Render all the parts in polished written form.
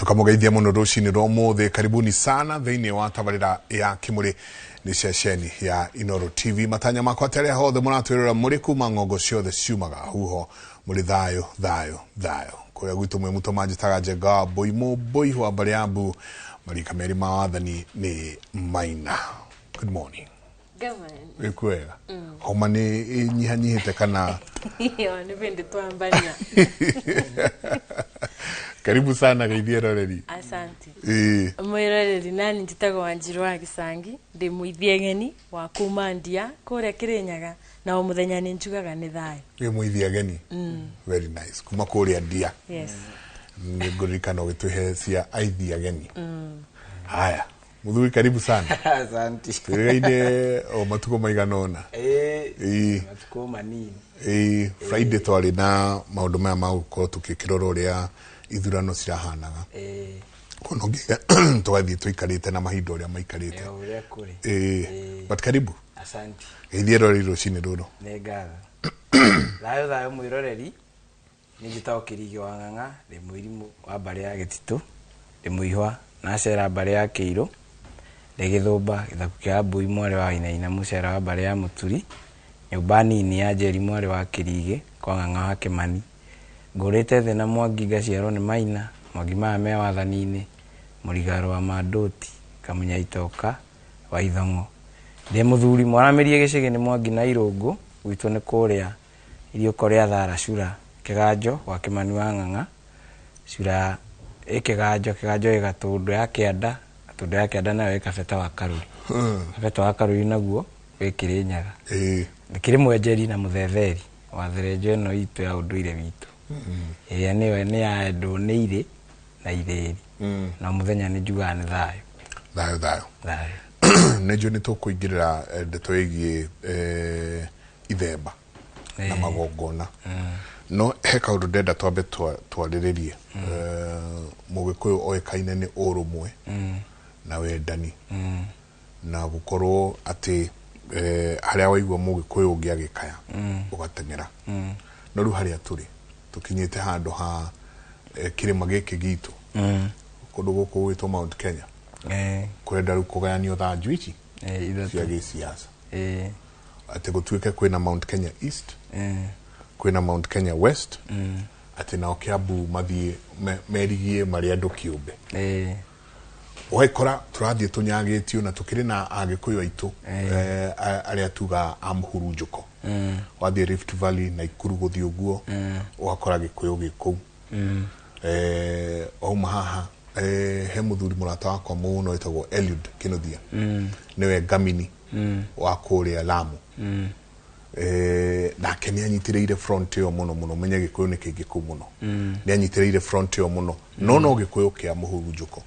tukamugeithia muno rucini rwa muthe. Karibuni sana thiini wa tabarira ya Kimuri ni ceceni ya Inooro TV. Matanya makwa teria hothe muratwirira muri kuma ngongo ciothe ciumaga huho muri thayo kuria gwitu mwe muto manjitaga Njenga Boimo Boy wa Bariambu marika meri ma wathani ni Maina. Good morning. Good morning. Ekwega. Homa ni nyihanyihite kana Yo ni bende twambania. Karibu sana geithia roreri. Asante. Mwiroreri nani njitago Wanjiru wa Gisangi ndi muithie geni wa kumandia kuria Kirinyaga na o muthenya ni njugaga ni thayo. Wi muithie geni. Very nice. Kuma kuria Ndia. Yes. Ni ngurikana gituhe cia aithia geni. Haya. Muthuri karibu sana. Asante. Tureine o matuko maiganona. Matuko manini. Friday twari na maundu maya ma gukorwo tukikirora uria ithurano cirahanaga. Kono ngiga twathie tuikarite na mahinda uria maikarite. Uria kuri. But karibu. Asante. Geithia rori rucini ruru. Nengaga. Thayo mwiroreri. Ningitao Kirigio wa Ng'ang'a, ndi muirimu wa Mbare ya Gitito, ndi muihwa na cera Mbare ya Kiiro, ndi Githumba githaku kia Mbui mware wa Inaina mucera wa Mbare ya Muturi, nyumba nini ya Njeri mware wa Kirige kwa Ng'ang'a wa Kimani. Ngurite the na Mwangi ngaciarwo ni Maina, Mwangi maya me wathani-ini, Murigaro wa Mandoti, Kamunya Itoka wa Ithong'o. Ndi muthuri mwaramirie gicigi ni Mwangi na Irungu, gwitu ni kuria irio koria Thara Cura Kiganjo wa Kimani wa Ng'ang'a. Cura Kiganjo igatundu ya Kianda, atundu ya Kianda nayo ikabeta wa Karuri. Kabeta wa Karuri naguo wi Kirinyaga. Nikiri mwenjeri na muthetheri wa therenjo no itu ya unduire witu. Ni ya ndũnĩire na irĩri. Na muthenya ni njugaga ni thayo. Nejo ni tukuingirira ndeto igie ithemba na magongona. No he kaundu ndenda twambe twariririe. Mugikuyu oekaine ni urumwe na wendani. Na gukorwo ati haria waigua mugikuyu ungi agikaya ugatengera. No ru haria turi tukinyite handu ha kirima giki gitu kundu guku gwitwo Mount Kenya. Kurenda ru kugayanio thanju ici cia gisiasa. Ati gutuike kwina Mount Kenya East, kwina Mount Kenya West, ati nao Kiambu mathie merigie maria andu kiumbe. Waikora turathie tunyagitio na tukiri na agikuyu aitu aria tuga amhurunjuko. Wathie Rift Valley na Ikuru guthie uguo wakora gikuyu giku. Ouma haha he muthuri murata wakwa muno etagwo Eliud Kinothia. Niwe Gamini wa kuria Lamu. Nake ni anyitireire front yo muno menye gikuyu ni kingi ku muno. Ni anyitireire front yo muno no gikuyu kia muhurunjuko.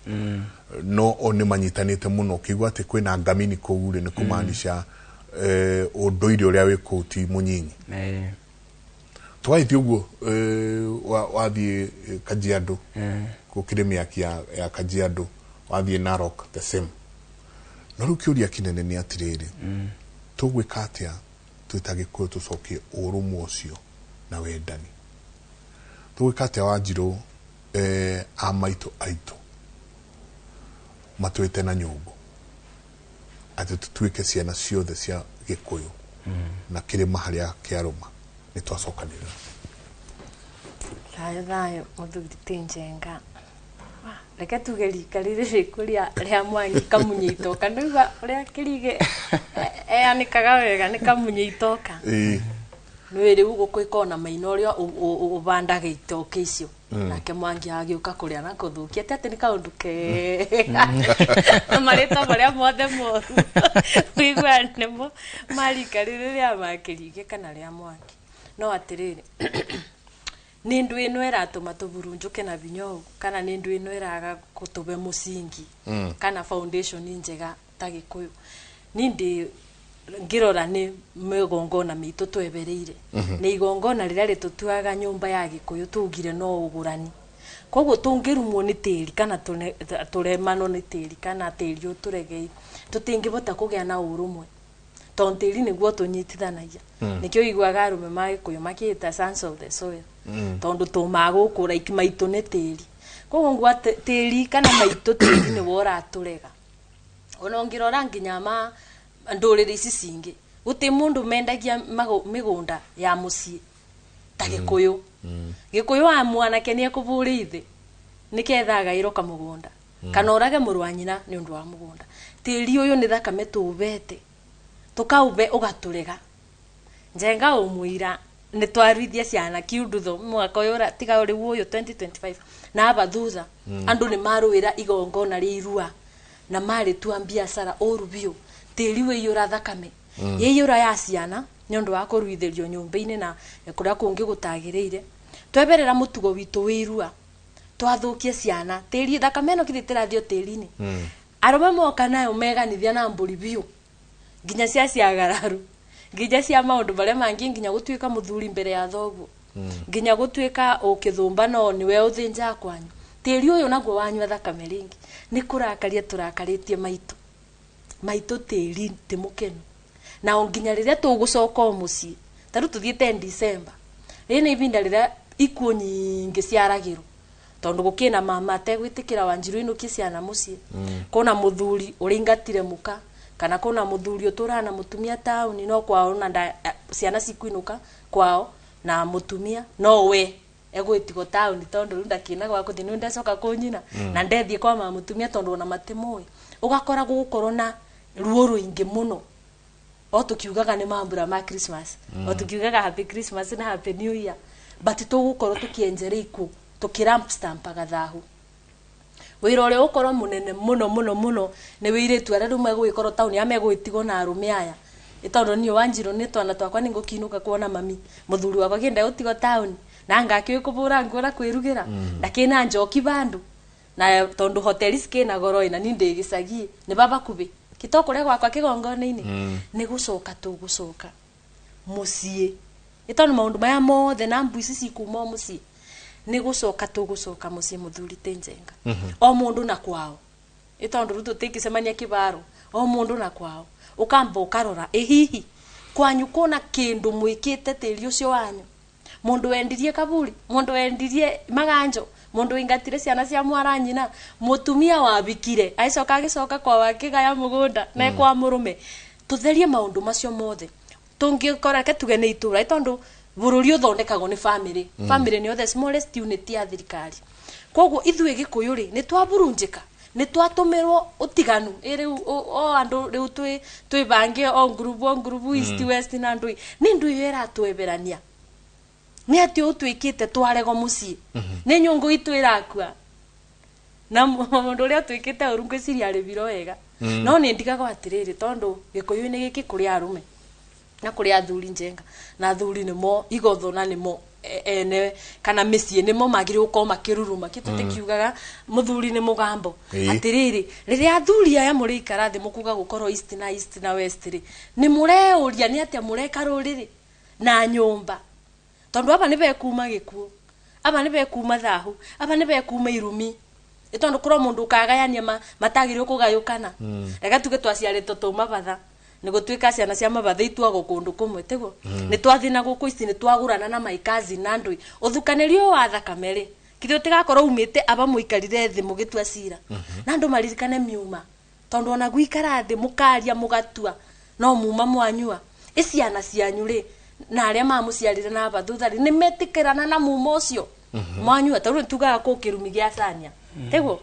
No oni manyitanite muno kigwa ati kwina Gamini kuure ni kumaanisha unduire uria wi kuti munyinyi. Twaithio uguo wathie Kajiado ku kirimi ya Kajiado, wathie Narok the same. No rukiuria kinene ni atiriri tugwika atia twitagikuyu tucokie urumwe ucio na wendani. Tugwika atia Wanjiru amaitu aitu matwite na nyumbu ati tutuike ciana ciothe cia gikuyu na kirima haria kiaruma ni twacokanira. Thayo muthuri ti Njenga. Reke tugeri karire kuria ria Mwangi Kamunya Itoka nduga uria Kirige anikaga wega ni Kamunya Itoka. Nwiri ugo kwikona maina uria ubandaga itoke icio. Nake Mwangi agiuka kuria na kuthukia ati ni kaundu ke. Marito baria mothe mo. Kuigwa nemo mari karire ria makirige kana ria Mwangi. No atiriri. Ni ndu ino iratuma tuburunjuke na binyo kana ni ndu ino iraga kutube musingi kana foundation njega ta Gikuyu. Ni ndi ngirora ni megongona mitu twebereire. Ni igongona riria ritutuaga nyumba ya Gikuyu tugire no ugurani. Koguo tungirumwo ni tiri kana turemano ni tiri kana tiri uturegei tutingibota kugia na urumwe. Tontiri niguo tunyitithanagia. Nikio igwaga arume ma Gikuyu makiita sons of the soil. Tondu tumagukura ikimaitu ni tiri. ko ngwa teri kana maito teri ni wora aturega ona ngirora nginyama ndorere ici cingi guti mundu mendagia migunda ya mucii ta Gikuyu Gikuyu amwana kenia kuburi ithe niketha gairo ka mugunda kana orage murwanyina ni undu wa mugunda tiri uyu ni thakame tubete tukaube ugaturega njenga umuira ni twarithia ciana kiundutho mwaka uyu tiga uri uyu 2025 na abathutha andu ni maruira igongona ri irua na mari tua biashara orubio tiri we yura thakame ye yura ya ciana ni undu wa kuruitherio nyumba-ini na kuria kungi gutagireire tweberera mutugo witu wirua twathukie ciana tiri thakame no kithitira thio tiri-ini arome moka nayo meganithia na mburi biu nginya cia ciagararu nginya cia maundu baria mangi nginya gutuika muthuri mbere ya thoguo nginya gutuika ukithumba no niwe uthinja kwanyu tiri uyu naguo wanywa thakame ringi ni kurakaria turakaritie maito tiri timukenu na nginya riria tugucoka mucii taru tuthiete December rina ibinda riria ikuo nyingi ciaragirwo tondu gukina mama ategwitikira Wanjiru inuki ciana mucii kona muthuri uringatire muka kana kona muthuri uturana mutumia tauni no kwao na ciana cikwinuka kwao na mutumia no we egwitigo tauni tondu runda kina gwa kuthi nunda coka kunyina na ndethie kwa mama mutumia tondu ona matemoi ugakora gukorwo na ruo ruingi muno o tukiugaga ni mambura ma Christmas o tukiugaga happy Christmas na happy new year but tugukorwo tukienjere iku tukiramp stamp agathahu wira uri ukorwo munene muno ni wiretu ara rumwe gwikorwo tauni amegwitigo na arume aya itondo ni Wanjiru ni twana twakwa ni ngukinuka kuona mami muthuri wakwa kienda utigo tauni na ngaki kubura ngora kwirugira ndakina njoki bandu na tondu hoteli skina goroina ni ndigicagi ni baba kubi kitokore gwakwa kigongone-ini ni gucoka tugucoka mucii itondo maundu maya mothe na mbuici cikuma mucii ni gucoka tugucoka mucii muthuri tinjenga o mundu na kwao itondo ruto tikicemania kibaro o mundu na kwao ukamba ukarora hihi kwanyu kuna kindu mwikite tiri ucio wanyu mundu wendirie kaburi mundu wendirie maganjo mundu ingatire ciana cia mwaranyina mutumia wabikire aicoka agicoka kwa wakiga ya mugunda na kwa murume tutherie maundu macio mothe tungikora ke tugene itura itondu bururi uthondekagwo ni family ni the smallest unit ya thirikari koguo ithuĩ Gikuyu ri ni twaburunjika ni twatumirwo utiganu iri o andu riu twi bangi o group east west na ndui ni ndui era tweberania ni atio twikite twarego mucii ni nyungu itu irakua na mundu ria twikite urungu ciria ri biro wega no ni ndigaga atiriri tondu Gikuyu ni giki kuri arume na kuri athuri njenga na athuri nimo igotho na nimo ene kana micii nimo magire uko makiruruma kitutikiugaga muthuri ni mugambo atiriri riria athuri aya muri ikara thi mukuga gukorwo east na west ri ni mureuria ni atia mureka ruriri na nyumba tondu aba ni bekuma Gikuo aba ni bekuma thahu aba ni bekuma irumi itondo kuro mundu kagayania matagire kugayukana rega tuge twaciare totoma batha nigo twika ciana cia mabatha itwago kundu kumwe tego ni twathina guku ici ni twagurana na maikazi na ndui uthukanirio wa thakame ri kithio tigakorwo umite aba muikarire thi mugitua cira na ndu maririkane miuma tondu ona guikara thi mukaria mugatua no muma mwanyua iciana cianyu ri na aria mamuciarire na abathutha ri ni metikirana na muma ucio mwanyua tondu tugaga ku kirumi gia cania tego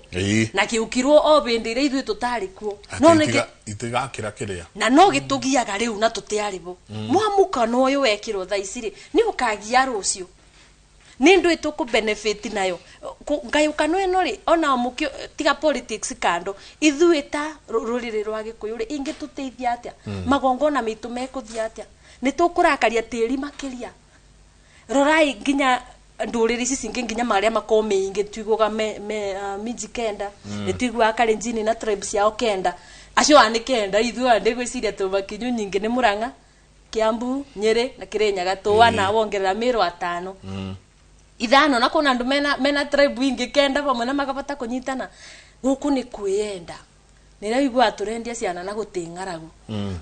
na kiukirwo o bindire ithu tutari kuo no nige itigakira kiria na no gitugiaga riu na tutiaribo mwamuka no uyu wekirwo tha iciri ni ukagia rucio ni ndu ituku benefit nayo ngayukano eno ri ona mukio tiga politics kando ithu eta rurire rwa Gikuyu ri ingi tuteithia atia magongona mitu mekuthia atia ni tukurakaria tiri makiria rorai nginya nduriri ici cingi nginya maria makome ingi tuiguga miji kenda ni tuiguga Kalenjin na tribes yao kenda acio ani kenda ithu ande gwiciria tumakinyu nyingi ni Murang'a Kiambu Nyeri na Kirinyaga tuwana wongerera Meru 5 ithano na kuna andu mena tribe ingi kenda pamwe na makabata kunyitana guku ni kwenda niraigua turendia ciana na guting'aragu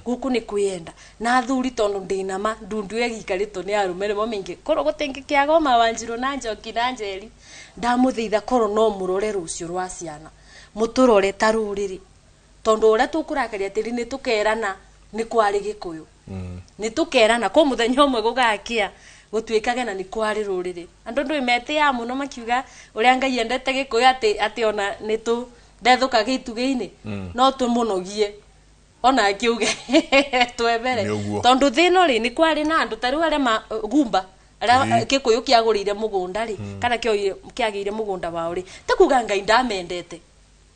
guku ni kwiyenda na athuri tondu ndinama ndundu egikarito ni arumere mo mingi koro gutingi kiagoma Wanjiru na Njoki na Njeri ndamuthitha koro no murore rucio rwa ciana muturore taruriri tondu uria tukurakaria tiri ni tukerana ni kwari Gikuyu ni tukerana ko muthenya umwe gugakia gutwikage na ni kwari ruriri andu ndu imete ya muno makiuga uria Ngai endete Gikuyu ati ona ni tu ndethuka gitugeini no tumunogie ona akiuge twebere tondu thino ri ni kwari na andu taru aria gumba aria Gikuyu kiagurire mugunda ri kana kiagire mugunda wao ri takuga Ngai ndamendete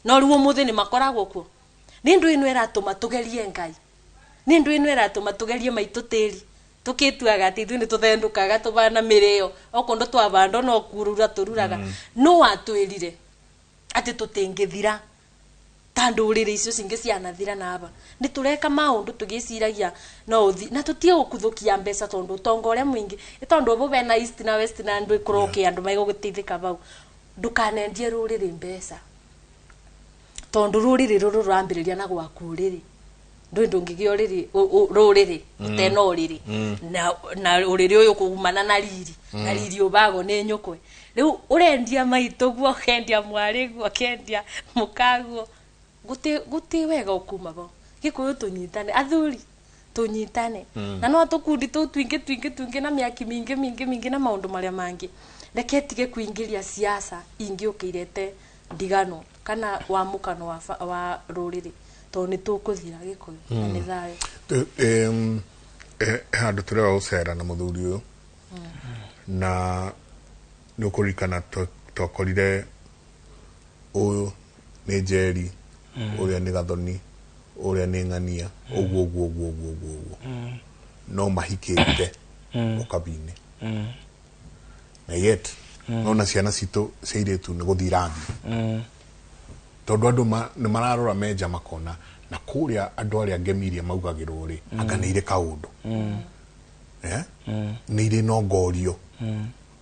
no ruo muthi ni makoragwo kuo ni ndu ino iratuma tugerie Ngai ni ndu ino iratuma tugerie maitu tiri tukituaga ati ithu ni tuthendukaga tubana mirio okondo twabando no kurura tururaga no atwirire ati tutingithira tandu urire icio cingi cianathira naba ni tureka maundu tugiciragia no uthi na tutie gukuthukia mbeca tondu tongo uria mwingi tondu obo bena east na west na andu ikoroke andu maigo gutithika bau ndukanendie rurire mbeca tondu rurire ruru rwambiriria na gwakuriri ndungigio ruriri uteno uriri na uriri uyu kugumana na riri na riri ubago ni nyukwe riu urendia maito guo kendia mwari guo kendia mukaguo guti wega ukuma bo Gikuyu tunyitane athuri tunyitane na no tukundi tu twingi na miaki mingi na maundu maria mangi reke tige kuingiria siasa ingi ukirete ndigano kana wamukano wa ruriri to ni tukuthira Gikuyu ni thayo handu tureba gucera na muthuri uyu na ni ukurikana tokorire uyu ni Njeri uria ni Gathoni uria ni Ng'ania uguo no mahikite ukabine na yet no na ciana citu ciiritu ni guthirathi tondu andu ni mararora meja makona na kuria andu aria ngemirie maugagirwo ri anganeire kaundu ni iri no ngorio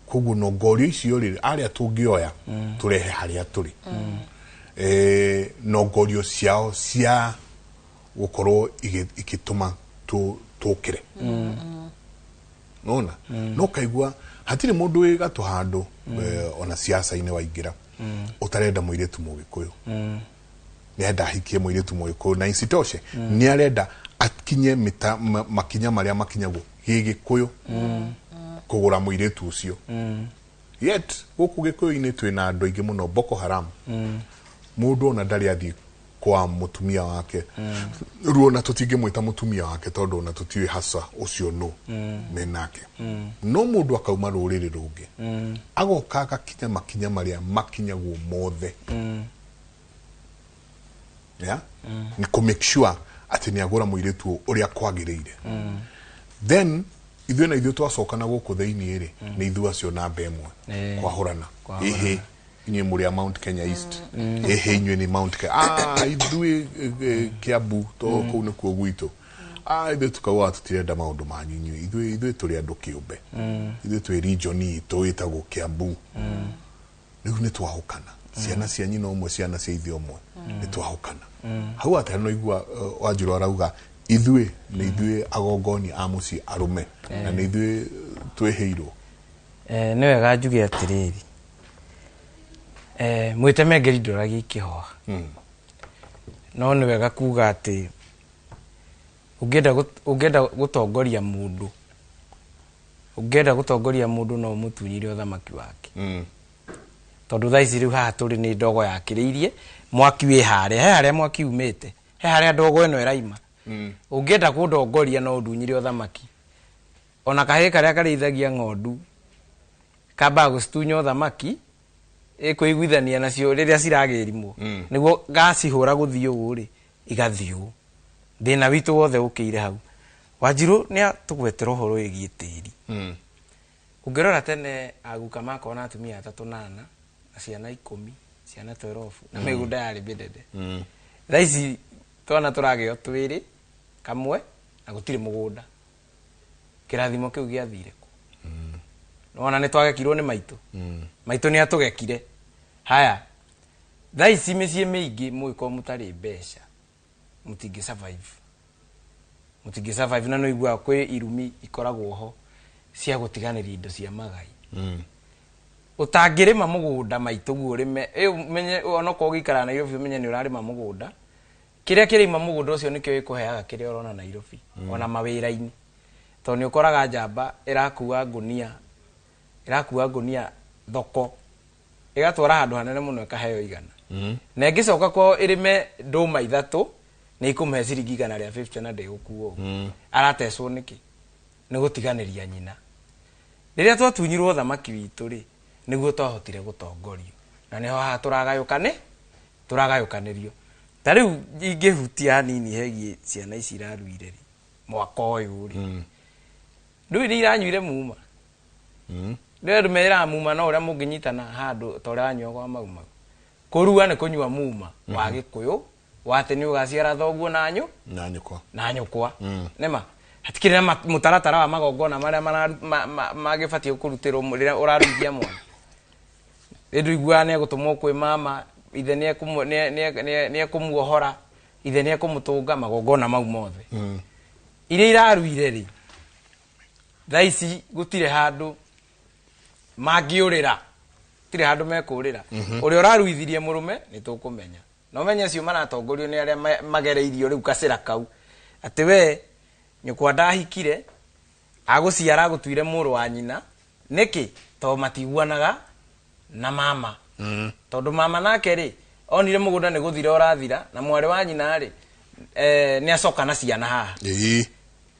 kugu no ngorio icio ri aria tungioya turehe haria turi no ngorio ciao cia gukorwo igituma tukire nona no kaigua hatire mundu wi gatu handu ona siasa ine waingira utarenda muiretu Mugikuyu ni enda hikie muiretu Mugikuyu na insitoshe ni arenda akinye makinya maria makinyagwo Gikuyu kugura muiretu ucio yet guku Gikuyu ine twina andu ingi muno Boko Haram mundu ona ndari athi kwa mutumia wake ruo na tutinge mwita mutumia wake tondu na tutiwe hasa ucio no menake no mundu akauma ruriri rungi agoka makinya maria makinyagwo mothe ni ku make sure ati ni agura muiretu uria kwagiriire then ithuĩ na ithuĩ twacokana gũkũ thĩinĩ rĩ nĩ ithuĩ acio namba ĩmwe kwahũrana ĩhĩ inyuĩ mũrĩ a Mount Kenya East ĩhĩ inyuĩ nĩ Mount Kenya ithuĩ Kiambu to kũu nĩkuo gwitũ ithuĩ tukauga tũtirenda maũndũ manyu inyuĩ ithuĩ tũrĩ andũ kĩũmbe ithuĩ twĩ region itũ ĩtagwo Kiambu rĩu nĩ twahũkana ciana cia nyina ũmwe ciana cia ithe ũmwe nĩ twahũkana hau atĩ no igua Wanjiru arauga ithuĩ nĩ ithuĩ agongoni a mũciĩ arume na nĩ ithuĩ twĩhĩirwo nĩ wega njuge atirĩrĩ Mwitemengeri ndũragi ikĩhoha no nĩ wega kuga atĩ ũngĩenda gũtongoria mũndũ no mũtunyire ũthamaki wake tondu thaa ici rĩu haha tũrĩ nĩ ndogo yakĩrĩirie mwaki wĩ harĩa mwaki umĩte he harĩa ndogo ĩno ĩraima ũngĩenda kũndongoria no ũndunyire ũthamaki ona kahĩĩ karĩa karĩithagia ng'ondu kambaga gũcitunya ũthamaki ĩkũiguithania nacio rĩrĩa ciragĩrimwo nĩguo gacihũra gũthiĩ ũũ rĩ igathiĩ ũũ thĩna witũ wothe ũkĩire hau Wanjiru nĩ atũgwetera ũhoro wĩgiĩ tĩri ũngĩrora tene aguka makona na atumia 3 na ciana 10 ciana 12 na mĩgũnda yarĩ mĩnene thaa ici twana tũragĩo twĩrĩ kamwe na gũtirĩ mũgũnda kĩrathimo kĩu gĩathire kũ nona nĩ twagekirwo nĩ maitũ nĩ atũgekire haya thaa ici mĩciĩ mĩingĩ mũgĩkorwo mũtarĩ mbeca mutingi survive na no igwa kwe irumi ikoragwo ho cia gutiganira indo cia magai utangirima mugunda maitugu urime menye onoko gikara na Nairobi menye ni urarima mugunda kiria kirima mugunda ucio nikyo ikuheaga kiria urona Nairobi ona mawira-ini to ni ukoraga njamba irakuwa ngunia thoko igatwara handu hanene muno ikaheo igana na ingicoka ko irime nduma ithatu ni ikumuhe ciringi 150 na ndigukuo aratecwo niki ni gutiganiria nyina riria twatunyirwo thamaki witu ri niguo twahotire gutongorio na niho ha turagayukanirio tariu ingihutia nini hegie ciana ici iraruire ri mwaka uyu ri ndu ni iranyuire muma ndio mera muma no uria munginyitana handu toria anyogwa mauma kurua ni kunywa muma wa gikuyu wate ni ugaciara thoguo na nyukwa nema hatikire na mutaratara wa magongona maria magibatie kurutirwo riria urarugia mwana ndu igua ne gutumwo kwi mama ithe ni ekumuohora ithe ni ekumutunga magongona mau mothe iria iraruire ri thaici gutire handu magiurira tire handu mekurira uri uraruithirie murume ni tukumenya no menye cio maratongorio ni aria magereirio riu kacira kau ati we nyukwa ndahikire aguciara gutuire muru wa nyina niki to matiguanaga na mama tondu mama nake ri onire mugunda ni guthira urathira na mwari wa nyina ri ni acoka na ciana haha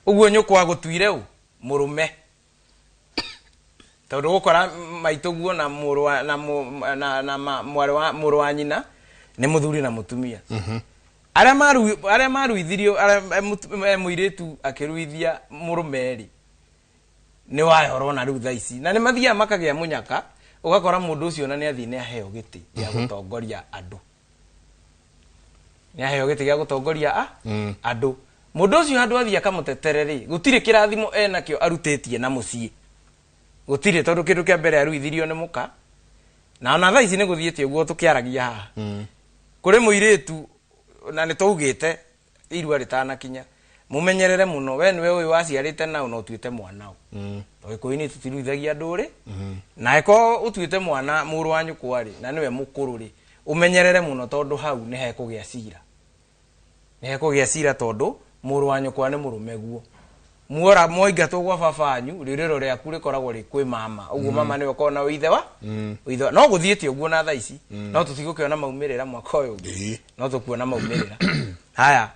uguo nyukwa gutuire u murume tondu gukora maituguo na muru na mwari wa nyina ni muthuri na mutumia aria maruithirio muiritu akiruithia murumeri ni wahoro na riu thaici na ni mathia makagia munyaka ugakora mundu ucio na ni athi ni aheo giti ya gutongoria andu ni aheo giti ya gutongoria andu mundu ucio handu athi akamutetereri gutire kirathimo enakio arutitie na mucii gutire tondu kindu kia mbere aruithirio ni muka na ona thaici ni guthiete uguo tukiaragia haha kuri muiritu na ni tuugite irua ritanakinya mumenyerere muno we niwe uyu waciarite na no tuite mwana to gikuini tutiruithagia nduri na eko utuite mwana muru wanyu kwari na niwe mukuru ri umenyerere muno tondu hau ni hekugia cira tondu muru wanyu kwa ni murume guo muora moingatwo gwa baba anyu ririro riaku rikoragwo ri kwi mama uguo mama niwe kona uithe wa no guthiete uguo na thaici no tutigukiona maumirira mwaka uyu no tukuona maumirira haya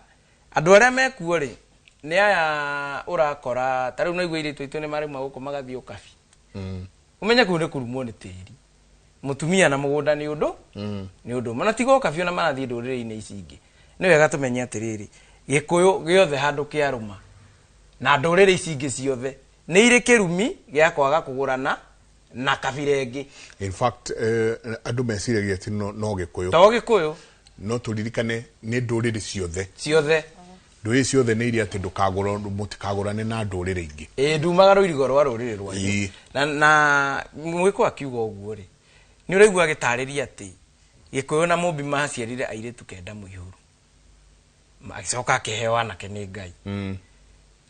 andu aria mekuo ri ni aya urakora tariu no igwe iritu itu ni mari maguko magathio kabi umenya ku ni kurumwo ni tiri mutumia na mugunda ni undu mana tigo kabi ona marathie ndurire-ini ici ingi ni wega tumenye atiriri gikuyu giothe handu kiaruma na ndurire ici ingi ciothe ni iri kirumi gia kwaga kugurana na kabira ingi in fact andu meciragia ati no gikuyu to gikuyu no turirikane ni ndurire ciothe ndurire ciothe ni iria ati ndukagura mutikagurane na ndurire ingi ndumaga ruirigo rwa rurire rwanyu na mwiko akiuga uguo ri ni uraigua gitariria ati gikuyu na mumbi maciarire airitu kenda muihuru magicoka akihewa nake ni Ngai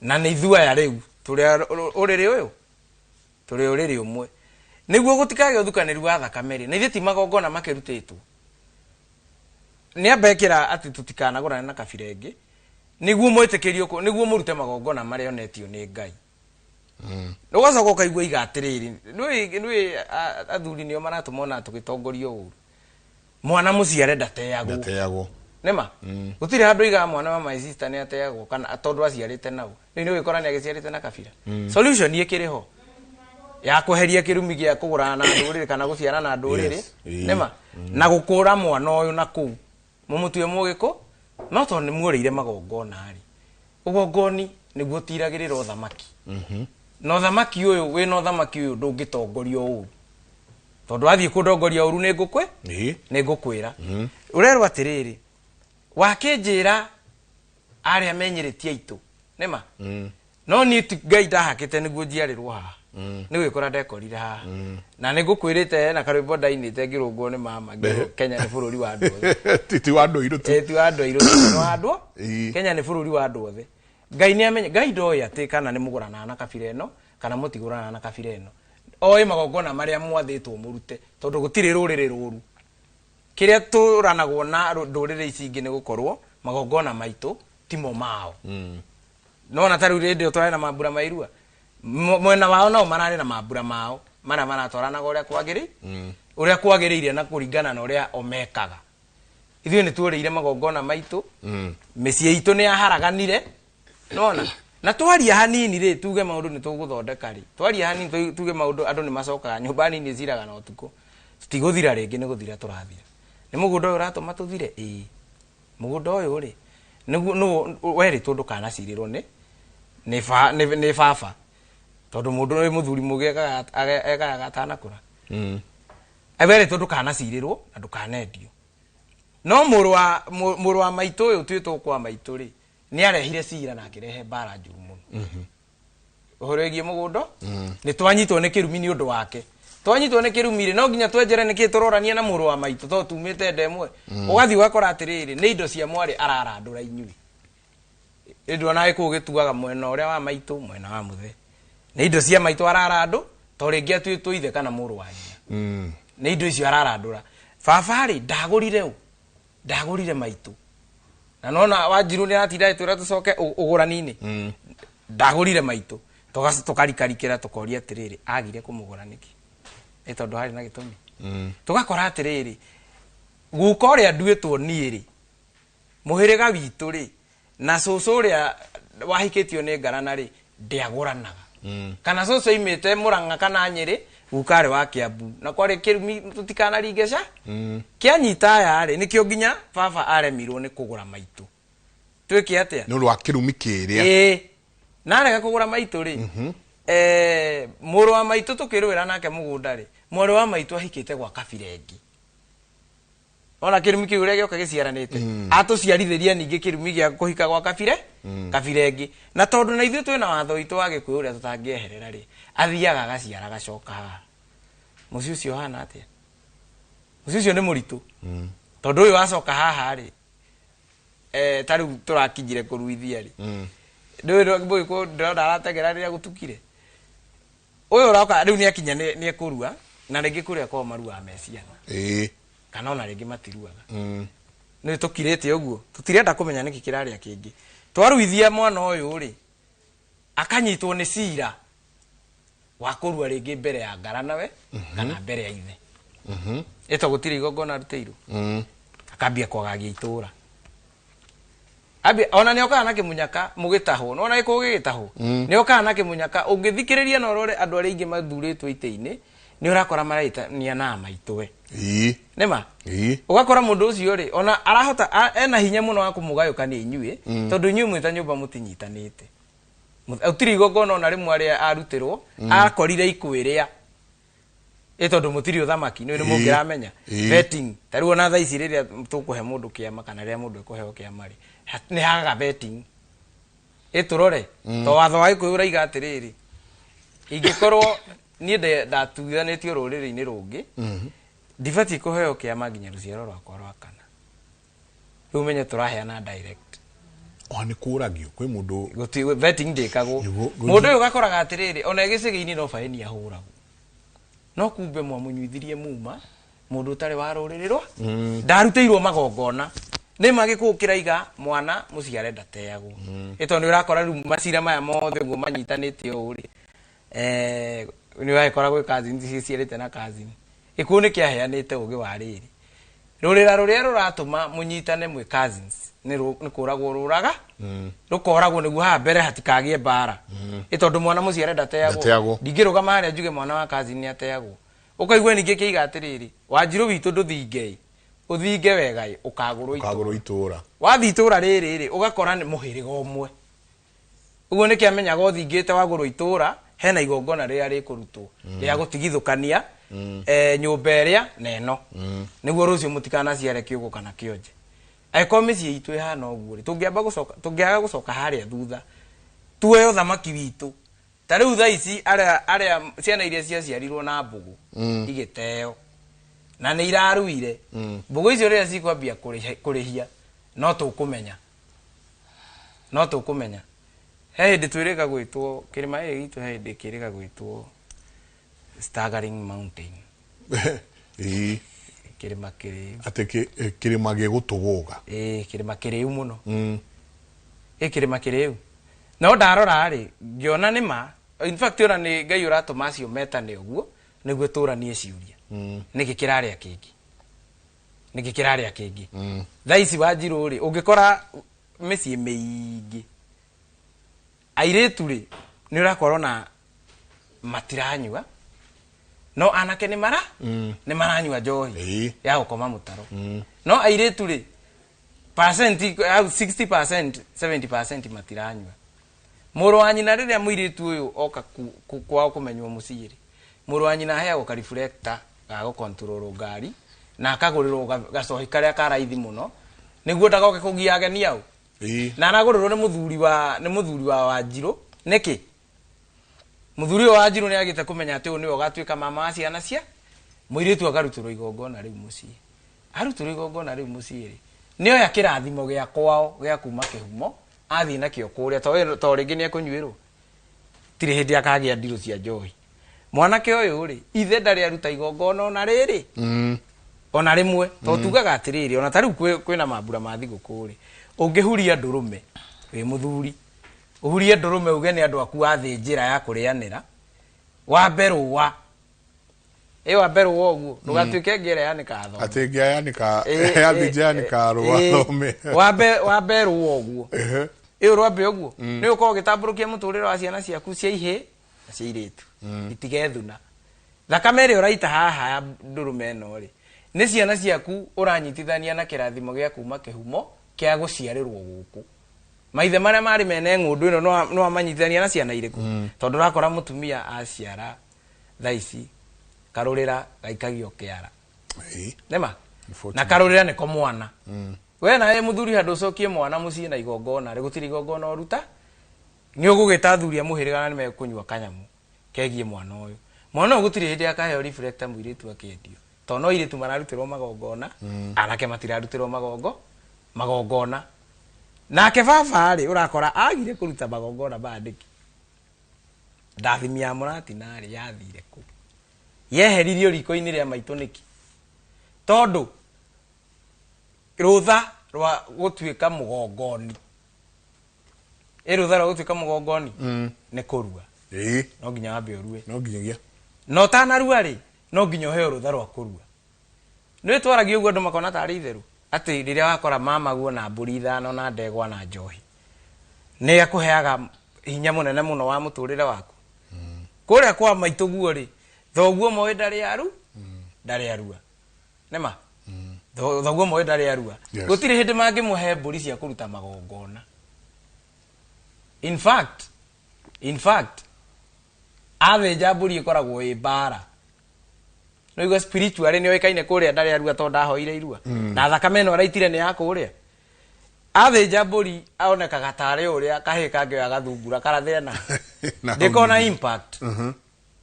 na ni ithua ya riu turi uriri uyu turi uriri umwe niguo gutikage uthukaniru wa thakameri na ithiti magongona makirutitwo ni ambekira ati tutikanagurana na kabira ingi niguo mwitikirio niguo murute magongona maria onetio ni Ngai ugacoka ukaigua igatiriri nui athuri nio maratumona tugitongorio uru mwana muciare ndateagwo nema gutire handu iga mwana wa my sister ni ateagwo kana tondu aciarite nao ni wikora ni agiciarite na kabira solution ni ikiriho ya kuheria kirumi gia kugurana na ndurire kana guciara na ndurire nema na gukura mwana uyu na ku mumutue mugiko no to ni mureire magongona ari ugongoni niguo tiragirira thamaki no thamaki uyu we no thamaki uyu ndungitongorio uru tondu athie kudongoria uru ni ngukwe ni ngukwira urerwa atiriri wakinjira aria menyeretie itu nema no ni Ngai ndahakite niguo njiarirwo haha nĩ gwĩkora ndekorire haha na nĩ ngũkwĩrĩte na karwĩmbo ndainĩte ngĩrũngwo nĩ mama Kenya nĩ bũrũri wa andũ othe ti wa andũ airũ tu ti wa andũ airũ no andũ Kenya nĩ bũrũri wa andũ othe Ngai nĩ amenya Ngai ndoĩ atĩ kana nĩ mũgũrana na kabira ĩno kana mũtigũrana na kabira ĩno oĩ magongona marĩa mwathĩtwo mũrute tondũ gũtirĩ rũrĩrĩ rũru kĩrĩa tũranagwo na ndũrĩrĩ ici ingĩ nĩ gũkorwo magongona maitũ timo mao no na tarũ rĩndĩ twarĩ na mambura mairua mwena wao nao mararĩ na mambura mao mana maratwaranaga ũrĩa kwagĩrĩire na kũringana na ũrĩa omekaga ithuĩ nĩ tuũrĩire magongona maitũ mĩciĩ itũ nĩ yaharaganire nona na twaria hanini rĩ tuge maũndũ nĩ tũgũthondeka rĩ twaria hanini tuge maũndũ andũ nĩ macokaga nyũmba nini ciraga na ũtukũ citigũthira rĩngĩ nĩ gũthira tũrathira nĩ mũgũnda ũyũ ũratũma tũthire mũgũnda ũyũ rĩ nĩ werĩtwo ndũkanacirĩrwo nĩ baba tondũ mũndũ nĩ mũthuri mũgĩ ekaga atanakũra werĩtwo ndũkanacirĩrwo na ndũkanendio no mũrũ wa maitũ ũyũ twĩtwo kwa maitũ rĩ nĩ arehire cira na akĩrehe mbara njũru mũno ũhoro wĩgiĩ mũgũnda nĩ twanyitwo nĩ kĩrumi nĩ ũndũ wake twanyitwo nĩ kĩrumi rĩ no nginya twenjere nĩkĩ tũrorania na mũrũ wa maitũ to tumĩte ndemwe ũgathiĩ ũgakora atĩrĩrĩ nĩ indo cia mwarĩ ararandũra inyuĩ ĩndũ ona gĩkũũ gĩtuaga mwena ũrĩa wa maitũ mwena wa mũthe nĩ indo cia maitũ ararandũ to rĩngĩ atuĩtwo ithe kana mũrũ wa nyina nĩ indo icio ararandũra baba rĩ ndagũrire maitũ na nona Wanjiru nĩ atinda twĩra tũcoke ũgũrani-inĩ ndagũrire maitũ tũkarikarikĩra tũkoria atĩrĩrĩ agire kũmũgũra nĩkĩ nĩ tondũ harĩ na gĩtũmi tũgakora atĩrĩrĩ guka ũrĩa nduĩtwo niĩ rĩ mũhĩrĩga witũ rĩ na cũcũ ũrĩa wahikĩtio nĩ ngarana rĩ ndĩagũranaga kana cũcũ imĩte Mũrang'a kana Nyĩrĩ guka arĩ wa Kĩambu na kwarĩ kĩrumi tũtikanaringeca kĩanyita aya rĩ nĩkĩo nginya baba aremirwo nĩ kũgũra maitũ twĩke atĩa nĩ ũndũ wa kĩrumi kĩrĩa na arega kũgũra maitũ rĩ mũrũ wa maitũ tũkĩrũĩra nake mũgũnda rĩ mwarĩ wa maitũ ahikĩte gwa kabira ĩngĩ ona kĩrumi kĩu ũrĩa gĩoka gĩciaranĩte atũciarithĩria ningĩ kĩrumi gĩa kũhika gwa kabira ĩngĩ na tondũ na ithuĩ twĩna watho witũ wa Gĩkũyũ ũrĩa tũtangĩeherera rĩ athiaga agaciara agacoka haha mũciĩ ũcio hana atĩa mũciĩ ũcio nĩ mũritũ tondũ ũyũ wacoka haha rĩ tarĩu tũrakinyire kũruithia rĩ ndũĩ Mũgĩkũyũ ndĩrona arategera rĩrĩa gũtukire ũyũ ũroka rĩu nĩ akinya nĩ ekũrua na rĩngĩ kũrĩa kwao maruaga meciana kana ona rĩngĩ matiruaga nĩ tũkirĩte ũguo tũtirenda kũmenya nĩkĩ kĩrarĩa kĩngĩ twaruithia mwana ũyũ rĩ akanyitwo nĩ cira wa kũrua rĩngĩ mbere ya ngarana we kana mbere ya ithe ĩto gũtirĩ igongona rutĩirwo akambia kwagagia itũra ona nĩ okaga na kĩmunyaka mũgĩtahwo no ona gĩkũũ gĩgĩtahwo nĩ okaga na kĩmunyaka ũngĩthikĩrĩria na ũrore andũ arĩa aingĩ mathurĩtwo itĩ-inĩ nĩ ũrakora maraitania na maitũwe nĩma ũgakora mũndũ ũcio rĩ ona arahota ena hinya mũno wa kũmũgayũkania inyuĩ tondũ inyuĩ mwĩta nyũmba mũtinyitanĩte ũtirĩ igongona ona rĩmwe arĩa arutĩrwo akorire ikwĩrĩa tondũ mũtirĩ ũthamaki nĩ mũngĩramenya vetting tarĩu ona thaa ici rĩrĩa tũkũhe mũndũ kĩama kana rĩrĩa mũndũ ekũheo kĩama rĩ nĩ hagaga vetting tũrore to watho wa Gĩkũyũ ũraiga atĩrĩrĩ ingĩkorwo niĩ ndatuthanĩtio rũrĩrĩ-inĩ rũngĩ ndibatiĩ kũheo kĩama nginya rũciaro rwakwa rwa kana rĩu menye tũraheana direct nĩ kũragio kwĩ mũndũ vetting ndĩkagwo mũndũ ũyũ gakoraga atĩrĩrĩ ona gĩcĩgĩ-inĩ no baĩni ahũragwo no kumbe mwamũnyuithirie muma mũndũ ũtarĩ wa rũrĩrĩ rwa ndarutĩirwo magongona nĩ Gĩkũũ kĩraiga mwana mũciare ndateagwo tondũ nĩ ũrakora rĩu macira maya mothe ũguo manyitanĩte ũũ rĩ nĩ wagĩkora gwĩ cousin ciciarĩte na cousin Gĩkũũ nĩ kĩaheanĩte ũgĩ wa rĩrĩ rũrĩra rũrĩa rũratũma mũnyitane mwĩ cousins nĩ kũragwo rũraga rũkoragwo nĩguo haha mbere hatikagĩe mbara tondũ mwana mũciare ndateagwo ndingĩrũgama harĩa njuge mwana wa cousin nĩ ateagwo ũkaigua ningĩ kĩiga atĩrĩrĩ Wanjiru witũ ndũthinge ũthinge wega ũkagũrwo itũra wathiĩ itũra rĩrĩ rĩ ũgakora nĩ mũhĩrĩga ũmwe ũguo nĩ kĩamenyaga ũthingĩte wagũrwo itũra hena igongona rĩrĩa rĩkũrutwo rĩa gũtigithũkania nyũmba ĩrĩa na ĩno nĩguo rũciũ mũtikanaciare kĩũgũ kana kĩonje angĩkorwo mĩciĩ itũ ĩhana ũguo rĩ tũngĩaga gũcoka harĩa thutha tuoe ũthamaki witũ ta riu tha ici aria ciana iria ciaciarirwo na mbugu igiteo na ni iraruire mbugu icio ria cikwambia kurihia no tukumenya he hindi twirika gwitwo kirima gitu he hindi kirika gwitwo Staggering Mountain kirima kiriu ate kirima gigutuguga kirima kiriu muno kirima kiriu no ndarora ri ngiona nima in fact ora ni ngai uratuma acio metane uguo niguo turanie ciuria niki kiraria kingi thaici Wanjiru ri ungikora micii miingi airetu ri ni urakorwo na matiranyua no anake ni maranyua njohi ya gukoma mutaro no airetu ri percent 60% 70% matiranyua muru wa nyina riria muiritu uyu oka kwao kumenywo muciri muru wa nyina heagwo ka reflector ga go control ngari na akagurirwo gacohi karia karaithi muno niguo ndagoke kugia ageni au na aragurirwo ni muthuri wa Wanjiru niki muthuri wa Wanjiru ni agite kumenya ati ni ogatuika mama wa ciana cia muiritu akarutirwo igongona riu mucii arutirwo igongona riu mucii ri nio ya kirathimo gia kwao gia kuma kihumo athi na kio kuria to ringi ni akunyuirwo tiri hindi akagia ndiru cia njohi mwanake uyu ri ithe ndari aruta igongona ona riri ona rimwe to tugaga atiriri ona tariu kwina mambura ma thiguku ri ungihuria ndurume wi muthuri uhurie ndurume uge ni andu aku athi njira ya kurianira wamberwa uguo ndugatuike ngere yanika atho ati ngia yanika yathi janika rwa thome wamberwa uguo rwambe uguo ni uko gitamburukia muturiro wa ciana ciaku cia ihe na cia iritu itigethuna thakame ri uraita haha ndurume no ri ni ciana ciaku uranyitithania na kirathimo gia kuma kihumo kia guciarirwo guku maithe maria mari mene ngundu ino no amanyithania na ciana iriku tondu rakora mutumia aciara thaici karurira gaikagio kiara nema na karurira ni ko mwana we na muthuri handu cokie mwana mucii na igongona ri gutiri igongona oruta ni ugugitathuria muhiriga na ni mekunywa kanyamu kegie mwana uyu mwana gutiri hindi akaheo reflector muiritu akendio to no iritu mararutirwo magongona anake matirarutirwo magongona nake baba ri urakora agire kuruta magongona bandiki ndathimia muratina ri yathire ku yeheririo riko-ini ria maitu niki tondu rutha rwa gutuika mugongoni rutha rwa gutuika mugongoni ni kurua no nginya wambe urue no nginyagia no tanarua ri no nginya heo rutha rwa kurua ni twaragio uguo andu makona tari itheru ati riria wakora mama guo na mburi ithano na ndegwa na njohi ni akuheaga hinya munene muno wa muturire waku kuria kwa maitu guo ri thoguo moe ndari arua nema thoguo moe ndari arua gutiri hindi mangi muhe mburi cia kuruta magongona in fact avenja mburi ikoragwo i bara no igwa spiritual ni oikaine kuria ndari arua to ndahoire irua na thakame no araitire ni ya kuria avenja mburi aonekaga tare uria kahika nge agathungura karathena ndikona impact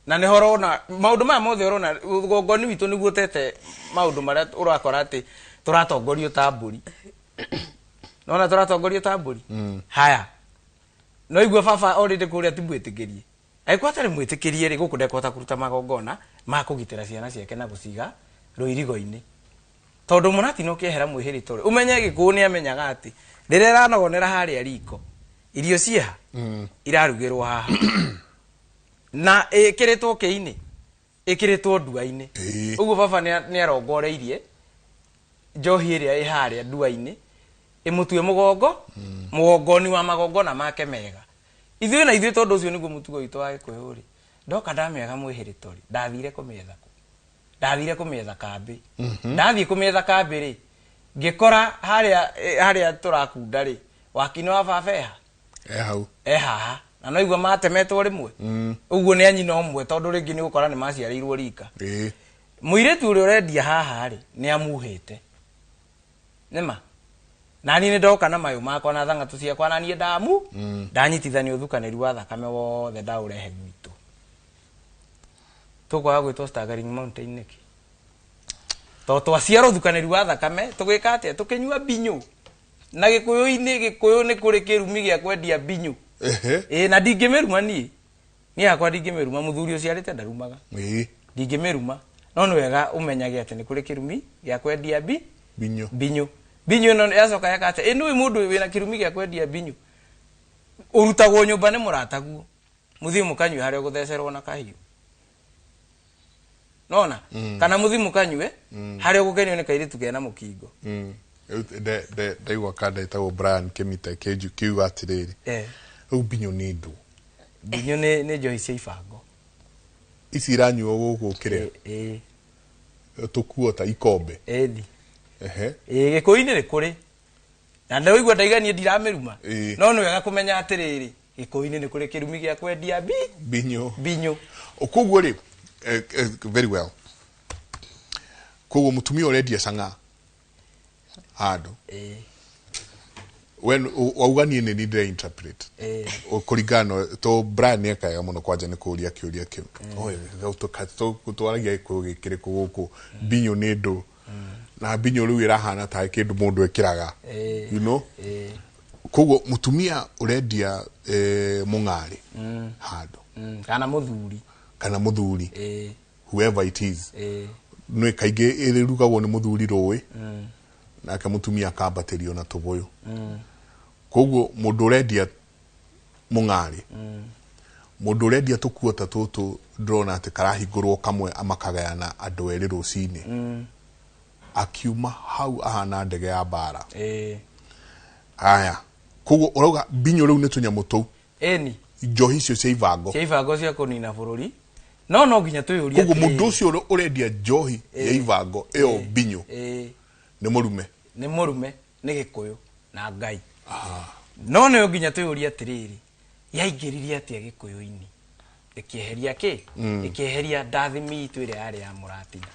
na ne horona maundu ma mothe urona gongoni witu niguo tete maundu maria urakora ati turatongorio ta mburi nona turatongorio ta mburi haya no igua baba already kuria timwitikirie aikwatare mwitikirie ri guku ndekota kuruta magongona ma kugitira ciana ciake na guciga ruirigo-ini tondu munati no kiehera mwihirito umenye gikuo ni amenyaga ati riria ranogonera haria riko irio ciha irarugirwo haha na ikiritwo kiini ikiritwo ndua-ini uguo baba ni arongoreirie njohi iria iharia ndua-ini imutue mugongoni wa magongona make mega ithuĩ tondu ucio niguo mutugo witu wa Gikuyu ri ndoka ndamega mwihirito ri ndathire kumetha kambi ndathie kumetha kambi ri ngikora haria turakunda ri wakini wa baba haha na no igua matemetwo rimwe uguo ni anyina omwe tondu ringi ni gukora ni maciarirwo rika muiritu uri urendia haha ri ni amuhite nema nani nĩ ndoka na mayo makwa na thang'atu ciakwa na niĩ ndamu ndanyitithania ũthukanĩri wa thakame wothe ndaũrehe gwitũ tũkwaga gwĩtwo Staggering Mountain nĩkĩ to twaciara ũthukanĩri wa thakame tũgĩka atĩa tũkĩnyua binyũ na gĩkũyũ-inĩ nĩ kũrĩ kĩrumi gĩa kwendia binyũ na ndingĩmĩruma niĩ yakwa ndingĩmĩruma mũthuri ũciarĩte ndarumaga ndingĩmĩruma no nĩ wega ũmenyage atĩ nĩ kũrĩ kĩrumi gĩa kwendia binyũ ĩno yacoka yakate nĩ mũndũ wĩna kĩrumi gĩa kwendia binyũ ũrutagwo nyũmba nĩ mũrataguo mũthiĩ mũkanyue harĩa ũgũthecerwo na kahiũ nona kana mũthiĩ mũkanyue harĩa ũgũkenio nĩ kairĩtu kena mũkingo ndaigua kanda ĩtagwo Brian Kĩmĩte kiuga atĩrĩrĩ rĩu binyũ nĩ ndũ binyũ nĩ njohi cia ibango ici iranyuo gũkũ kĩrĩa tũkuo ta ikombe gĩkũyũ-inĩ nĩ kũrĩ na ndaigua ndaiganie ndiramĩruma no nĩ wega kũmenya atĩrĩrĩ gĩkũyũ-inĩ nĩ kũrĩ kĩrumi gĩa kwendia binyũ koguo rĩ very well koguo mũtumia ũrendia cang'a handũ wauga niĩ nĩ ndĩre interpret kũringana to Brian nĩekaga mũno kwanja nĩ kũũria kĩũria kĩu tũtwaragia gĩkũyũ gĩkĩrĩkũ gũkũ binyũ nĩ ndũ na binyũ rĩu ĩrahana ta kĩndũ mũndũ ekĩraga you know koguo mũtumia ũrendia mũng'arĩ handũ kana mũthuri whoever it is nĩ kaingĩ ĩrugagwo nĩ mũthuri rũĩ nake mũtumia akambatĩrio na tũbũyũ koguo mũndũ ũrendia mũng'arĩ mũndũ ũrendia tũkuo ta tũtũ ndĩrona atĩ karahingũrwo kamwe amakagayana andũ erĩ rũcinĩ akiuma hau ahana ndege ya mbara aya koguo ũrauga binyũ rĩu nĩ tũnyamũ tũu njohi icio cia ibango cia kũnina bũrũri no nginya twĩyũrie koguo mũndũ ũcio ũrendia njohi ya ibango ĩyo binyũ nĩ mũrume nĩ gĩkũyũ na Ngai no nĩ nginya twĩyũrie atĩrĩrĩ yaingĩririe atĩa gĩkũyũ-inĩ ĩkĩeheria kĩ ĩkĩeheria ndathimi itũ ĩrĩa yarĩ ya mũratina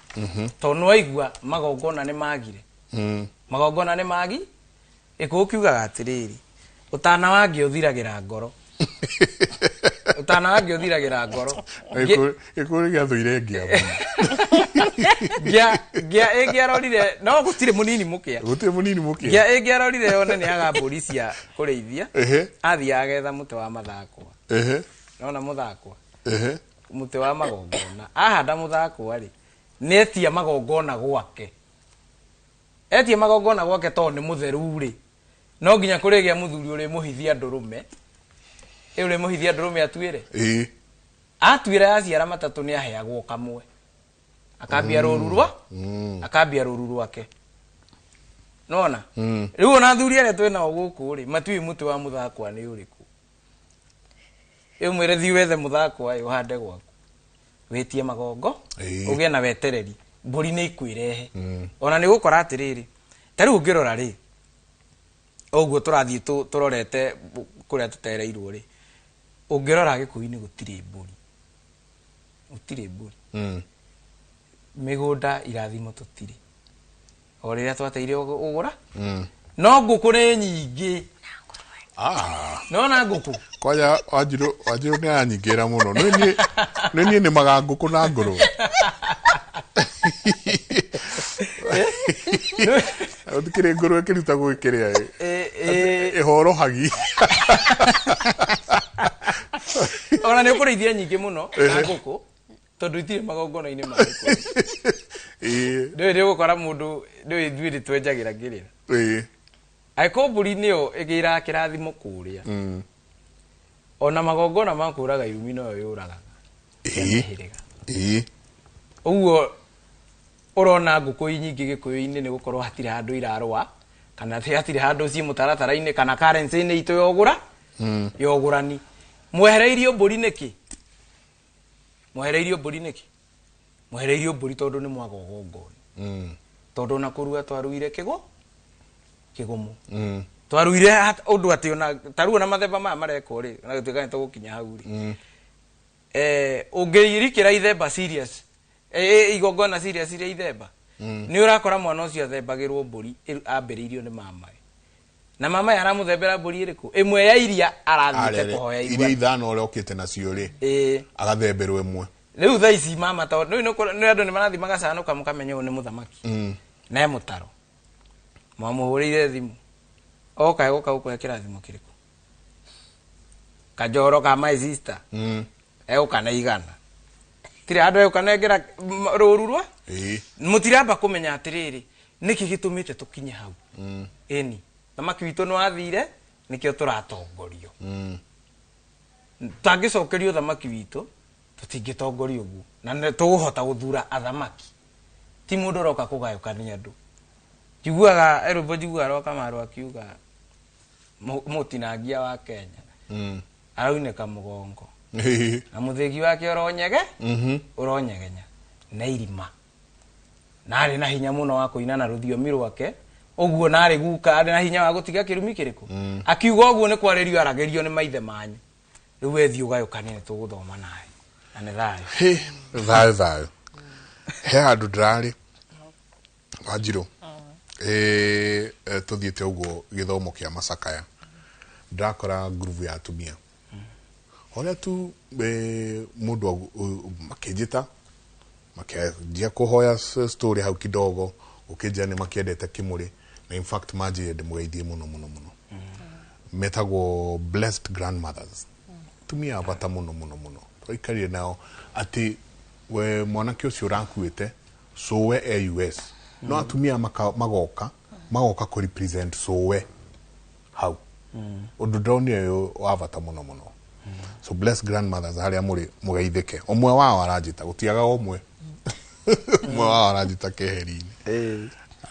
tondũ waigua magongona nĩ magi gĩkũyũ kiugaga atĩrĩrĩ ũtana wangĩ ũthiragĩra ngoro gĩkũyũ gĩathũire ĩngĩarorire no gũtirĩ mũnini mũkĩa ĩngĩarorire yone nĩ agambũri cia kũrĩithia athiaga getha mũtĩ wa mathakwa nona mũthakwa mũtĩ wa magongona ahanda mũthakwa rĩ nĩetia magongona gwake tondũ nĩ mũtheru rĩ no nginya kũrĩgĩa mũthuri ũrĩ mũhithia ndũrũme atuĩre atuĩra yaciara matatũ nĩ aheagwo kamwe akambia rũru rwake nona rĩu ona athuri arĩa twĩnao gũkũ rĩ matiũĩ mũtĩ wa mũthakwa nĩ ũrĩkũ mwĩre thiĩ wethe mũthakwa ũhande gwaku wĩtie magongo ũgĩe na wetereri mbũri nĩ ikwĩrehe ona nĩ gũkora atĩrĩrĩ ta rĩu ũngĩrora rĩ ũguo tũrathiĩ tũrorete kũrĩa tũtereirwo rĩ ũngĩrora gĩkũyũ-inĩ gũtirĩ mbũri mĩgũnda irathimo tũtirĩ o rĩrĩa twateire ũgũra no ngũkũ nĩ nyingĩ nona ngũkũ kwaja Wanjirũ nĩ aranyingĩra mũno nĩ niĩ nĩmaga ngũkũ na ngũrũwe ũtikĩrĩ ngũrũwe kĩrutagwo gĩkĩrĩa ĩhorohagi ona nĩ ũkũrĩithia nyingĩ mũno na ngũkũ tondũ itirĩ magongona-inĩ ma gĩkũyũ ndũĩ gũkora mũndũ ndũĩ ithuĩ twenjagĩra ngĩrĩra angĩkorwo mbũri nĩyo ĩgĩraga kĩrathimo kũrĩa ona magongona ma kũraga irumi noyo yũragaga ũguo ũrona ngũkũ nyingĩ gĩkũyũ-inĩ nĩ gũkorwo hatirĩ handũ irarũa kana hatirĩ handũ ciĩ mũtaratara-inĩ kana currency-inĩ itũ yogũrani mwehereirio mbũri nĩkĩ mwehereirio mbũri tondũ nĩ mwagogongoni tondũ na kũruga twaruire kĩgũmũ twaruire ũndũ atĩ ona taruo na mathemba maya marekwo rĩ na gĩtuĩka nĩ tũgũkinya hau rĩ ũngĩrikĩra ithemba serious igongona serious iria ithemba nĩ ũrakora mwana ũcio athembagĩrwo mbũri ambĩrĩirio nĩ mamae na mama yaramuthembera mburi iriku imwe ya iria arathite kuhoya iria ithano ore okite nacio ri agathemberwe imwe riu tha ici mama to ni andu ni marathi magacanuka mukamenyo ni muthamaki na mutaro mwamuhurire thimu oka guka kirathimo kiriku kajoro ka my sister kana igana tiri andu eukanengera rururwa mutiramba kumenya atiriri niki gitumite tukinye hau eni thamaki witu no athire nikio turatongorio tangicokerio thamaki witu tutingitongorio uguo na tuguhota guthura athamaki ti mundu roka kugayukania andu jiguaga erobo jigua roka maru akiuga mutinangia wa Kenya arauneka mugongo na muthegi wake uronyegenya na irima nari na hinya muno wa kuina na ruthiomi rwake uguo nari guka ari na hinya wa gutiga kirumi kiriku akiuga uguo ni kwarerio aragerio ni maithe manyu riu ethi ugayukania ni tuguthoma nae na ni thayo he andu ndirari Wanjiru tuthiete uguo githomo kia Macakaya ndakora groove ya atumia oria tu mundu makijita makianjia kuhoya story hau kidogo ukijia ni makiendete kimuri na in fact maji ndimugeithie muno metagwo blessed grandmothers tumia abata muno twaikarie nao ati we mwanake ucio urakuite sowe AUS no atumia magoka ku represent sowe hau undu ndoni yo wabata muno so blessed grandmothers haria muri mugeithike omwe wao arajita gutiaga omwe omwe wao arajita keheri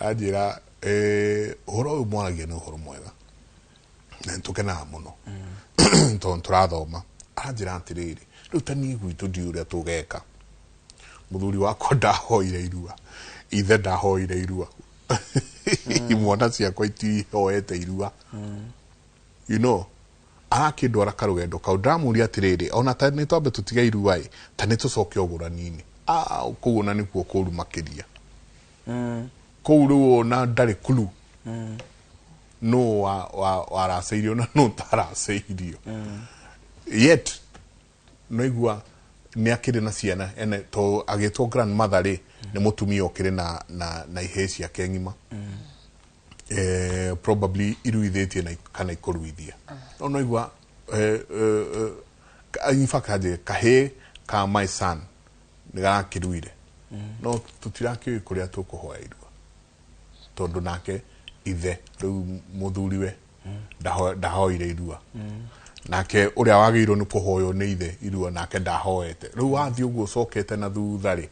ajira horo mwaragia no horo mwega na tukena muno turathoma ajira atiriri riu tani gwitu ndiuria tugeka muthuri wako ndahoire irua ithe ndahoire irua imwana ciakwa itihoete irua you know arakindwara karugendo kau ndamuria atiriri ona ta ni twambe tutiga irua ta ni tucoke ogura nini kuguna ni kuo kuru makiria kuru na ndari kulu no waraceirio na no taraceirio yet no igua ni akiri na ciana ene to agitwo grandmother ri ni mutumia okiri na iheci ya kengima probably iruithetie na kana ikoruithia no igua in fact aje kahe ka my son ni garakiruire no tutiraki kuria tukuhoya irua tondu nake ithe riu muthuriwe ndahoire irua nake uria wagirwo ni kuhoyo ni ithe irua nake ndahoete riu wathi uguo cokete na thutha ri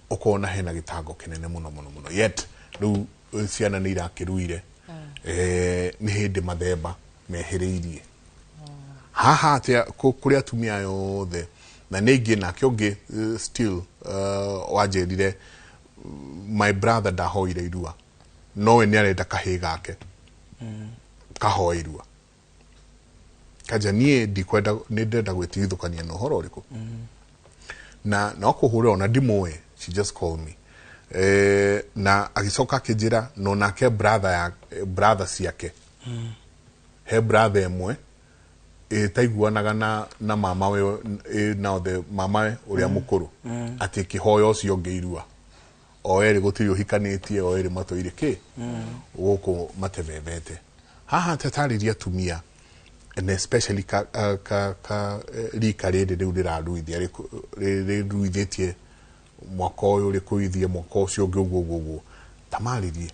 ukona hena gitango kinene muno yet riu ciana ni irakiruire ni hindi mathemba mehiriirie haha atia kuria atumia yothe na ningi nake ungi still wajerire my brother ndahoire irua nowe ni arenda kahi gake kahoya irua kaja nie ndikwenda ndenda gwitithukania no horo riku na no kuhure ona ndimoe she just called me na agicoka kijira no nake brother ciake he brother emwe taiguanaga na mama we now the mama uria mukuru ati kihoyo ucio ngeirua o eri gutiri uhikanitie o eri matoire ki guku matevevete haha tatariria tumia and especially ka rika riri riu riraruithia riruithetie mwaka uyu rikuithie mwaka ucio ungi uguo tamaririe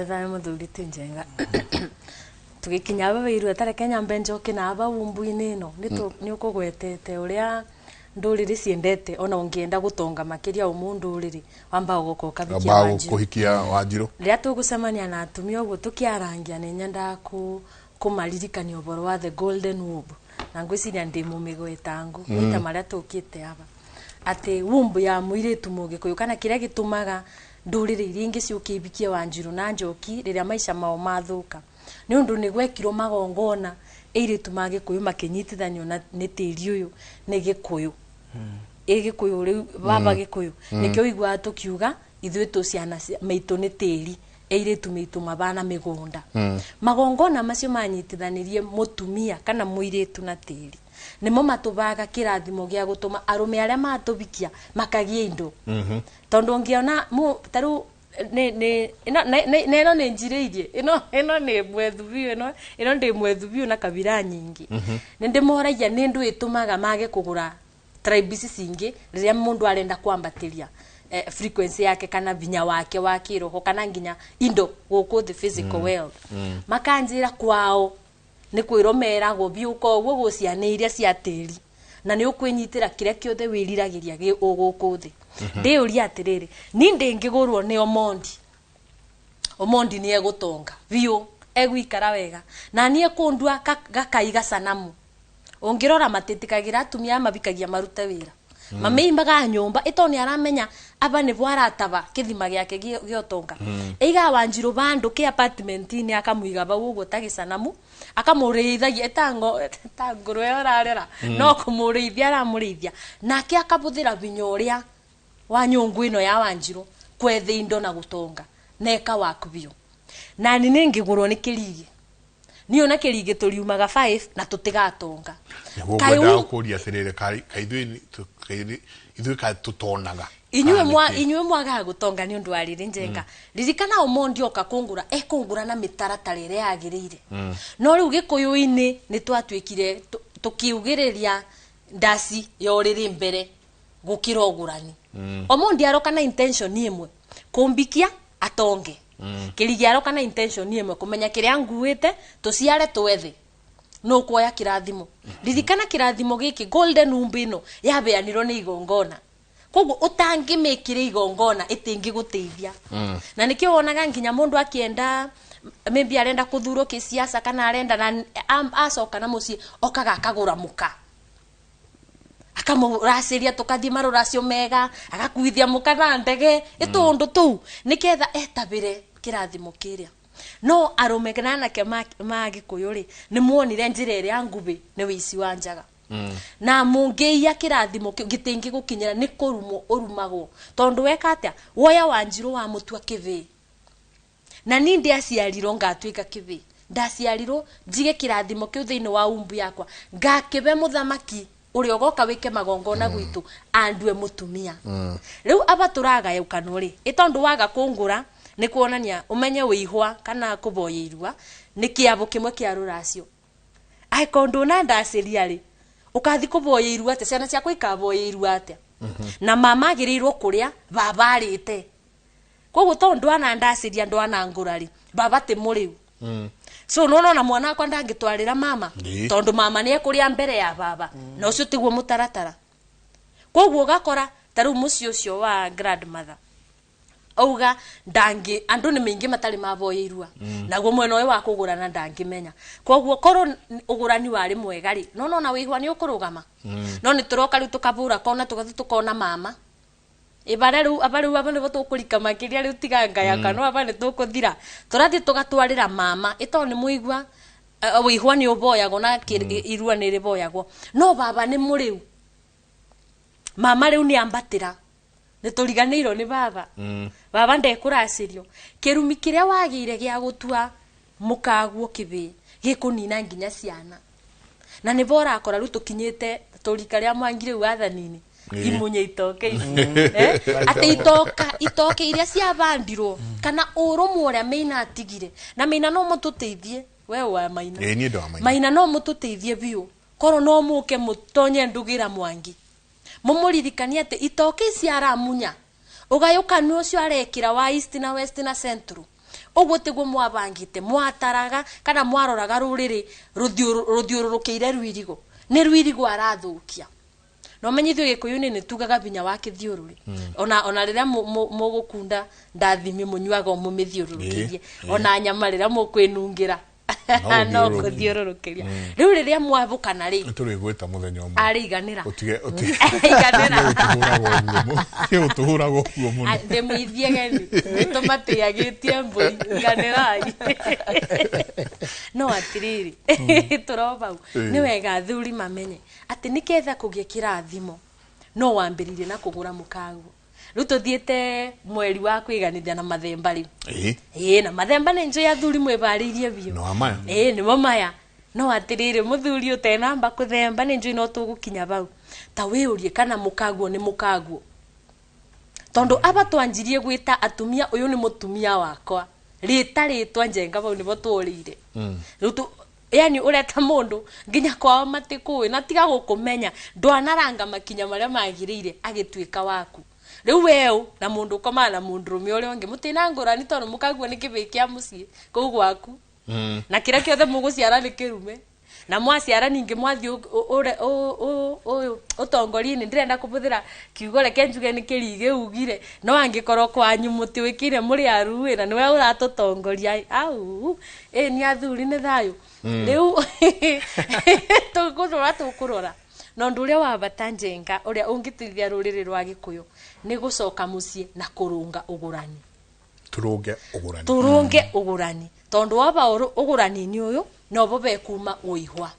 thayo muthuri tinjenga tugikinya aba irua tare Kenya mbenjo kina aba umbu-ini no ni ukugwetete uria nduriri ciendete ona ungienda gutonga makiria umundu uriri wamba gukoka bikia Wanjiru kuhikia Wanjiru ria tugucemania na atumia uguo tukiarangia ni nyenda kumaririkania uboro wa the golden womb na ngwiciria ndi mumigwetangu ita maria tukite aba ati womb ya muiritu mugikuyu kana kiria gitumaga nduriri iringi ciukibikia Wanjiru na Njoki riria maisha mao mathuka ni undu ni gwekirwo magongona iritu magikuyu makinyitithanio na ni tiri uyu ni gikuyu gikuyu riu baba gikuyu nikio igwa tukiuga ithuĩ tu ciana maitu ni tiri eiretu mitu mabana migunda magongona macio manyitithanirie mutumia kana muiretu na tiri nimo matubaga kirathimo gia gutuma arume aria matubikia makagie indo tondu ngiona mu taru ino ni njiriirie ino ni mwethubiu ino ndi mwethubiu na kabira nyingi ndimoragia ni ndu itumaga mage kugura tribes cingi riria mundu arenda kwambatiria frequency yake kana vinya wake wa kiroho kana nginya indo guku the physical world makanjira kwao ni kwiromera go biuko gwo guciana iria cia tiri na ni ukwinyitira kiria kiothe wiriragiria gi uguku thi ndi uri atiriri ni ndingigurwo ni Omondi ni egutonga biu egwikara wega na ni ekundua gakaiga sanamu ongirora matitikagira atumia mabikagia marute wira mameimbaga nyumba itoni aramenya aba ni bwarataba kithima giake giotonga eiga Wanjiru bandu ki apartment ni akamuiga bau ugo tagisanamu akamureithagia tanguru yorarera no kumureithia aramurithia nake akabuthira vinyoria wa nyungu ino ya Wanjiru kwethe indo na gutonga neka wakubio na ningigurwo ni kirigi niyo na kirigi turiumaga 5 na tutigatonga kayo kuria serere ithui ka tutonaga inywe mwaga gutonga ni undu arire njenga ririkana Omondi oka kungura ekungura na mitaratara ire yagirire no riu gikuyuini ni twatwikire tukiugiriria ndasi yoriri mbere gukira ogurani Omondi aroka na intention imwe kumbikia atonge kirigi aroka na intention imwe kumenya kiria nguite tuciare twethe no kuoya kirathimo ririkana kirathimo giki golden umbino yabeanirwo ni igongona koguo utangimekire igongona itingi guteithia na nikio wonaga nginya mundu akienda maybe arenda kuthurwo kisiasa kana arenda na acoka na muci okaga akagura muka akamuraciria tukathie maruracio mega agakuithia muka na ndege itundu tu niketha etabire kirathimo kiria no arume kana nake magi kuyuri ni muonire njira ria ngubi ni wici wa njaga na mungeia kirathimo gitingi gukinyira ni kurumo urumagwo tondu weka atia woya Wanjiru wa mutua kivi na ni ndi aciarirwo ngatwika kivi ndaciarirwo njige kirathimo kiu thiini wa umbu yakwa ngakibe muthamaki uri ogoka wike magongona gwitu andue mutumia riu aba turaga yukanuri itondu waga kungura ni kuonania umenye wihwa kana kuboyirwa ni kiabo kimwe kia ruracio ai kondu na ndaciria ri ukathi kuboyirwa ate ciana ciakwa ikaboyirwa ate na mama agirirwo kuria baba arite koguo tondu ana ndaciria ndo ana ngurari baba ti muriu so na mwana akwa ndangitwarira mama tondu mama ni ekuria mbere ya baba na ucio tiguo mutaratara koguo gakora taru muci ucio wa grandmother auga ndangi andu ni mingi matari maboyirwa naguo mwena we wa kugurana ndangimenya koguo koro ugurani wari mwega ri no na wihwa ni ukurugama no ni turoka ri tukabura kona tugathi tukona mama ibareru abane botukurika makiria ri tiganga yakano abane tukuthira turathi tugatwarira mama itoni muigwa wihwa ni uboyago na irua ni riboyago no baba ni muriu mama riu ni ambatira ni turiganirwo ni baba baba ndekuracirio kirumi kiria wagire gia gutua mukaguo kibi gikunina nginya ciana na ni bora akora ru tukinyite turika ria mwangire wathanini imunye itoke ate itoke iria cia bandirwo kana urumwe uria meina atigire na meina no mututeithie we wa maina no mututeithie biu koro no muke mutonye ndugira Mwangi mumuririkania ate itoke ciara munya ugayukanu ucio arekira wa east na west na central uguo tiguo mwabangite mwataraga kana mwaroraga ruriri ruthiururukiire rwirigo ni rwirigo arathukia no menyithio gikuyuni ni tugaga vinya wa kithiururi ona riria mugukunda ndathimi munywaga mumithiururukirie ona nyama riria mukwinungira no kuthiururukiria riu riria mwabukana ri turi gwita muthenya umwe ariganira utige iganira utuhurago kuo muno ndemuithie geni tomate agitie mburi iganirai no atiriri turoba ni wega thuri mamenye ati niketha kugia kirathimo no wambiririe na kugura mukago riu tuthiete mweri wa kwiganithia na mathemba ri na mathemba ni njo ya thuri mwibariirie biu no amaya ni mamaya no atirire muthuri utenamba kuthemba ni njo no tugukinya bau ta wiurie kana mukaguo ni mukaguo tondu aba twanjirie gwita atumia uyu ni mutumia wakwa ritwa njenga bau nibo turire riu yani ureta mundu nginya kwao matikui na tiga gukumenya ndwanaranga makinya maria magirire agitwika waku riu weu na mundu komana mundu rume uri onge mutina ngurani tondu mukaguo ni kibikia mucii kuu gwaku na kira kiothe muguciara ni kirume na mwaciara ningi mwathi utongorini ndirenda kubuthira kiugo reke njuge ni kirige ugire no angikorwo kwanyu muti wikire muri aruwe na niwe uratutongoria au ni athuri ni thayu riu tukurora no nduria wa bata njenga uria ungitithia ruriri rwa Gikuyu ni gucoka mucii na kurunga ugurani turunge ugurani tondu waba ugurani ni uyu no bobe kuma uihwa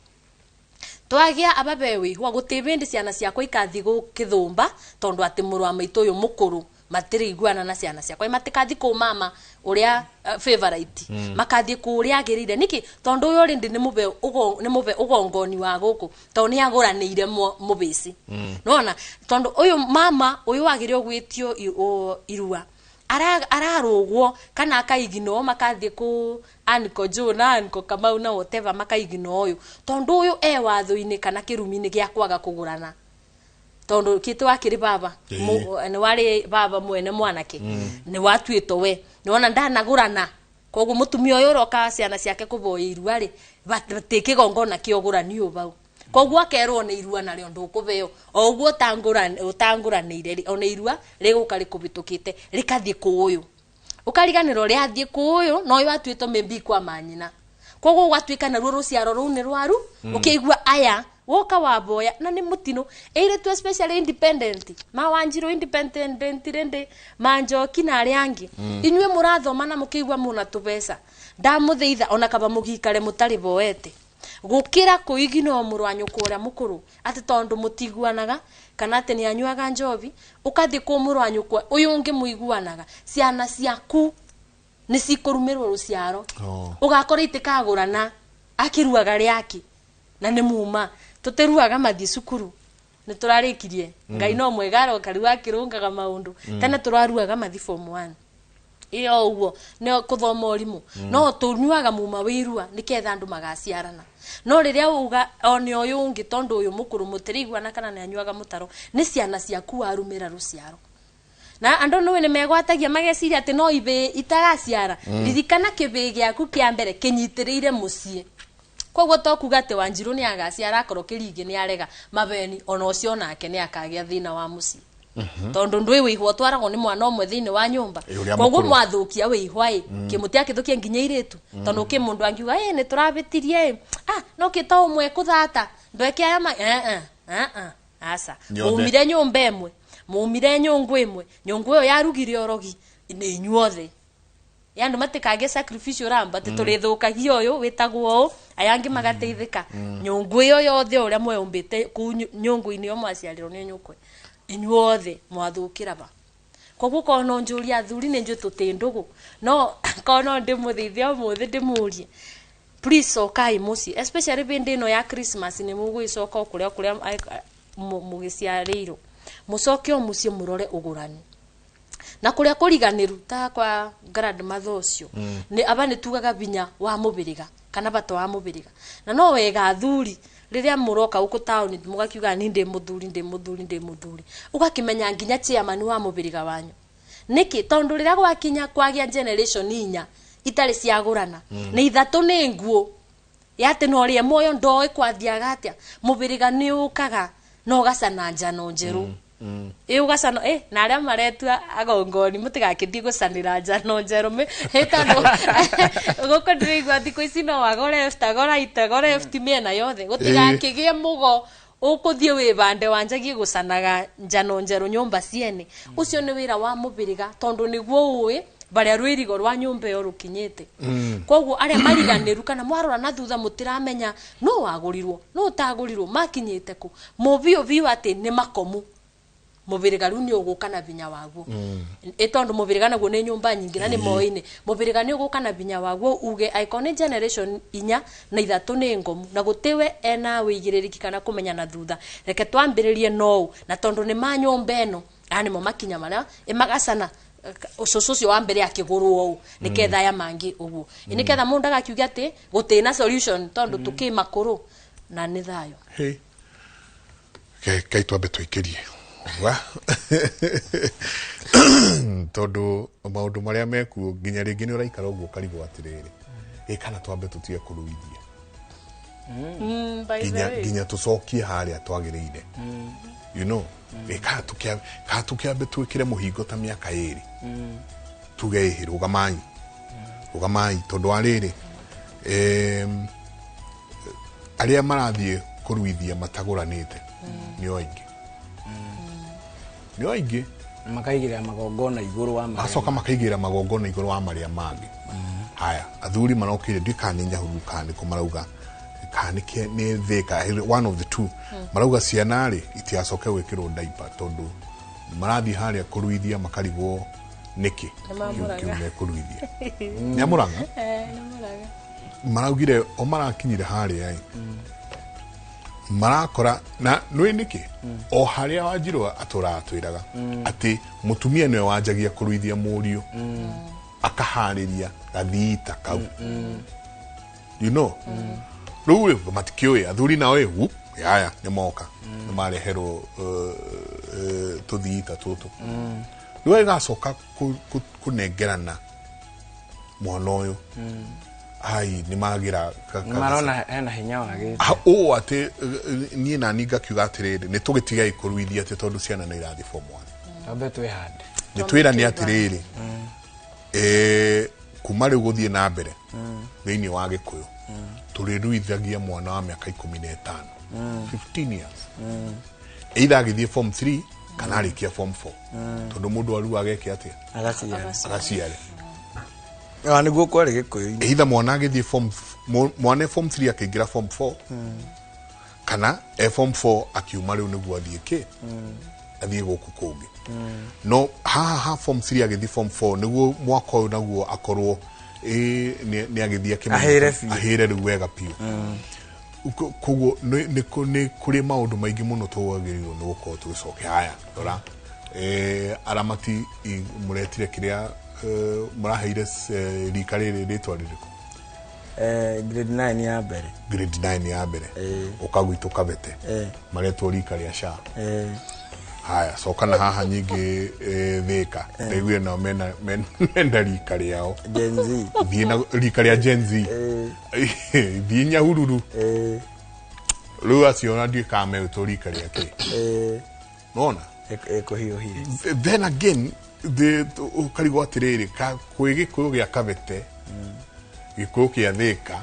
twagia ababe uihwa gutibindi ciana ciakwa ikathi gukithumba tondu ati muru wa maitu uyu mukuru matiri iguana na ciana ciakwa matikathi ku mama uria favorite makathi ku uria agirire niki tondu uyu rindi ni mube ugongoni wa guku tondu ni aguraniire mubici nona tondu uyu mama uyu agirio gwitio irua ararugwo kana akaigino makathi ku Anko Jona Anko Kamau na whatever makaigino uyu tondu uyu watho-ini kana kirumi-ini gia kwaga kugurana tondu kitu akiri baba ni wari baba mwene mwanake ni watuito we niona ndanagurana koguo mutumia uyu roka ciana ciake kuboya irua ri batikigongona kiogurani ubau koguo akerwo ni irua nario ndukubeo oguo utanguranire ona irua riguka rikubitukite rikathie ku uyu ukariganiro ri athie ku uyu no uyu atuito membi kwa manyina koguo gwatuika na ruo ruciaro ru ni rwaru ukigua aya woka waboya na ni mutino ire tu especially independent Wanjiru independent rende Manjoki na ariangi inywe murathoma na mukigua muna tubesa ndamuthiitha ona kaba mugikare mutari boete gukira kuigino murwanyu kuria mukuru ati tondu mutiguanaga kana ati ni anyuaga njovi ukathi ku murwanyu kwa uyu ungi muiguanaga ciana ciaku ni cikurumirwo ruciaro ugakora itikagurana akiruaga riaki na ni muma tutiruaga mathi cukuru ni turarikirie ngai no mwegaro kariwa kirungaga maundu tena turaruaga mathi form 1 iyo uguo ne kuthoma orimu no tunyuaga muma wirua niketha andu magaciarana no riria uga oni uyu ungi tondu uyu mukuru mutiriguana kana ni anyuaga mutaro ni ciana ciaku warumira ruciaro na andu no ni megwatagia mageciria ati no ibe itagaciara ririkana kibi giaku kia mbere kinyitiriire mucii koguo tokuga ati Wanjiru ni agaciara akorwo kiringi ni arega mabeni ona ucio nake ni akagia thina wa mucii tondu ndui wihwo twaragwo ni mwana omwe thini wa nyumba koguo mwathukia wihwa kimutia kithukia nginya iritu tondu ki mundu angiuga ni turabitirie no kita umwe kuthata ndweke aya asa mumire nyumba emwe mumire nyungu imwe nyungu yo yarugire orogi ni inyuothe yandu matikage sacrificial ramba turithukagia uyu witagwo ayangi magateithika nyungu yo yothe uria mweumbite ku nyungu-ini yo mwaciarirwo ni nyukwe inyuothe mwathukira ba koguo kono njuria athuri ni nju tutindugu no kono ndimuthithia umuthi ndimurie please okai muci especially bindi no ya Christmas ni mugwicoka kuria mugiciarirwo mucoke muci murore ugurani na kuria kuriganiru ta kwa grandmother ucio ni aba ni tugaga binya wa mubiriga kana bato wa mubiriga na no wega athuri riria muroka uko town mugakiuga ni ndi muthuri ugakimenya nginya chairman wa mubiriga wanyu niki tondu riria gwakinya kwagia generation inya itari ciagurana ni ithatu ni nguo yate no rie moyo ndoi kwathiaga atia mubiriga ni ukaga no gacana njano njeru ugacana na aria maretua agongoni mutigakithie gucanira njano njeru hetano guko ndirigwa thiko ici no wagore left agora itagora left miena yothe gutigakigie mugo ukuthie wi bande wanjagie gucanaga njano njeru nyumba ciene ucio ni wira wa mubiriga tondu niguo uwi baria rwirigo rwa nyumba yo rukinyite koguo aria mariganiru kana mwarora na thutha mutiramenya no wagurirwo no utagurirwo makinyite ku mubio ati ni makomu mubiriga riu ni uguka na binya waguo itondu mubiriga naguo ni nyumba nyingi na ni moini mubiriga ni uguka na binya waguo uge iconic generation inya na ithatu ni ngomu na gutiwe ena wigiririki kana kumenya na thutha reke twambiririe no na tondu ni manyumba eno ani mo makinya maria imagacana ucucu wa mbere akigurwo u niketha ya mangi uguo niketha mundu agakiuga ati gutina solution tondu tukimakuru na ni thayo kai twambe twikirie wa tondu maundu maria meku nginya ringi ni uraikara uguo karigwo atiriri kana twambe tutige kuruithia nginya tucokie haria twagiriire you know ka tukiambe twikire muhingo ta miaka iri tuge rugamai tondu ariri aria marathie kuruithia mataguranite ni oingi makaigira magongona iguru wa maria acoka makaigira magongona iguru wa maria mangi haya athuri marokire ndikaninya hurukani ko marauga kanike ni theka one of the two marauga ciana ri itiacoke gwikirwo diaper tondu marathi haria kuruithia makarigwo niki kiume kuruithia nyamuranga maraugire o marakinyire haria marakora na nwi niki o haria Wanjiru atwiraga ati mutumia niwe wanjagia kuruithia murio akahariria gathita kau you know ruwe matikioe athuri nawe yaya ni moka ni mareherwo tuthita tutu ruwe gacoka kunengerana mwana uyu ai ni magira marona hena hinya wage ati nie na ninga kiuga atiriri ni tugitiga ikuruithia ati tondu ciana na irathi form 1 tambe twihande ni twira ni atiriri kuma riu guthie na mbere thiini wa Gikuyu turiruithagia mwana wa miaka 15 15 years either agithie form 3 kana arikia form 4 tondu mundu aru ageke atia agaciare niguo kwari Gikuyu either mwana agithie form 3 akiingira form 4 kana form 4 akiuma riu niguo athie athie guku kungi no ha form 3 agithie form 4 niguo mwaka uyu naguo akorwo ni agithia ahire riu wega piu kugo ni kuri maundu maingi muno twagirirwo ni gukorwo tugicoke haya dora aramati muretire kiria muraheire rika riri ritwa ririko grade 9 ya mbere grade 9 ya mbere ukagwito kabete maretwo rika ria sha haya soka na haha nyingi thika ndigwe na mena rika riao Gen Z thina rika ria Gen Z thinya hururu riu aciona ndikame utorika riake nona ekohiyohire then again ukarigwo atiriri kwi Gikuyu gia kabete Gikuyu kia thika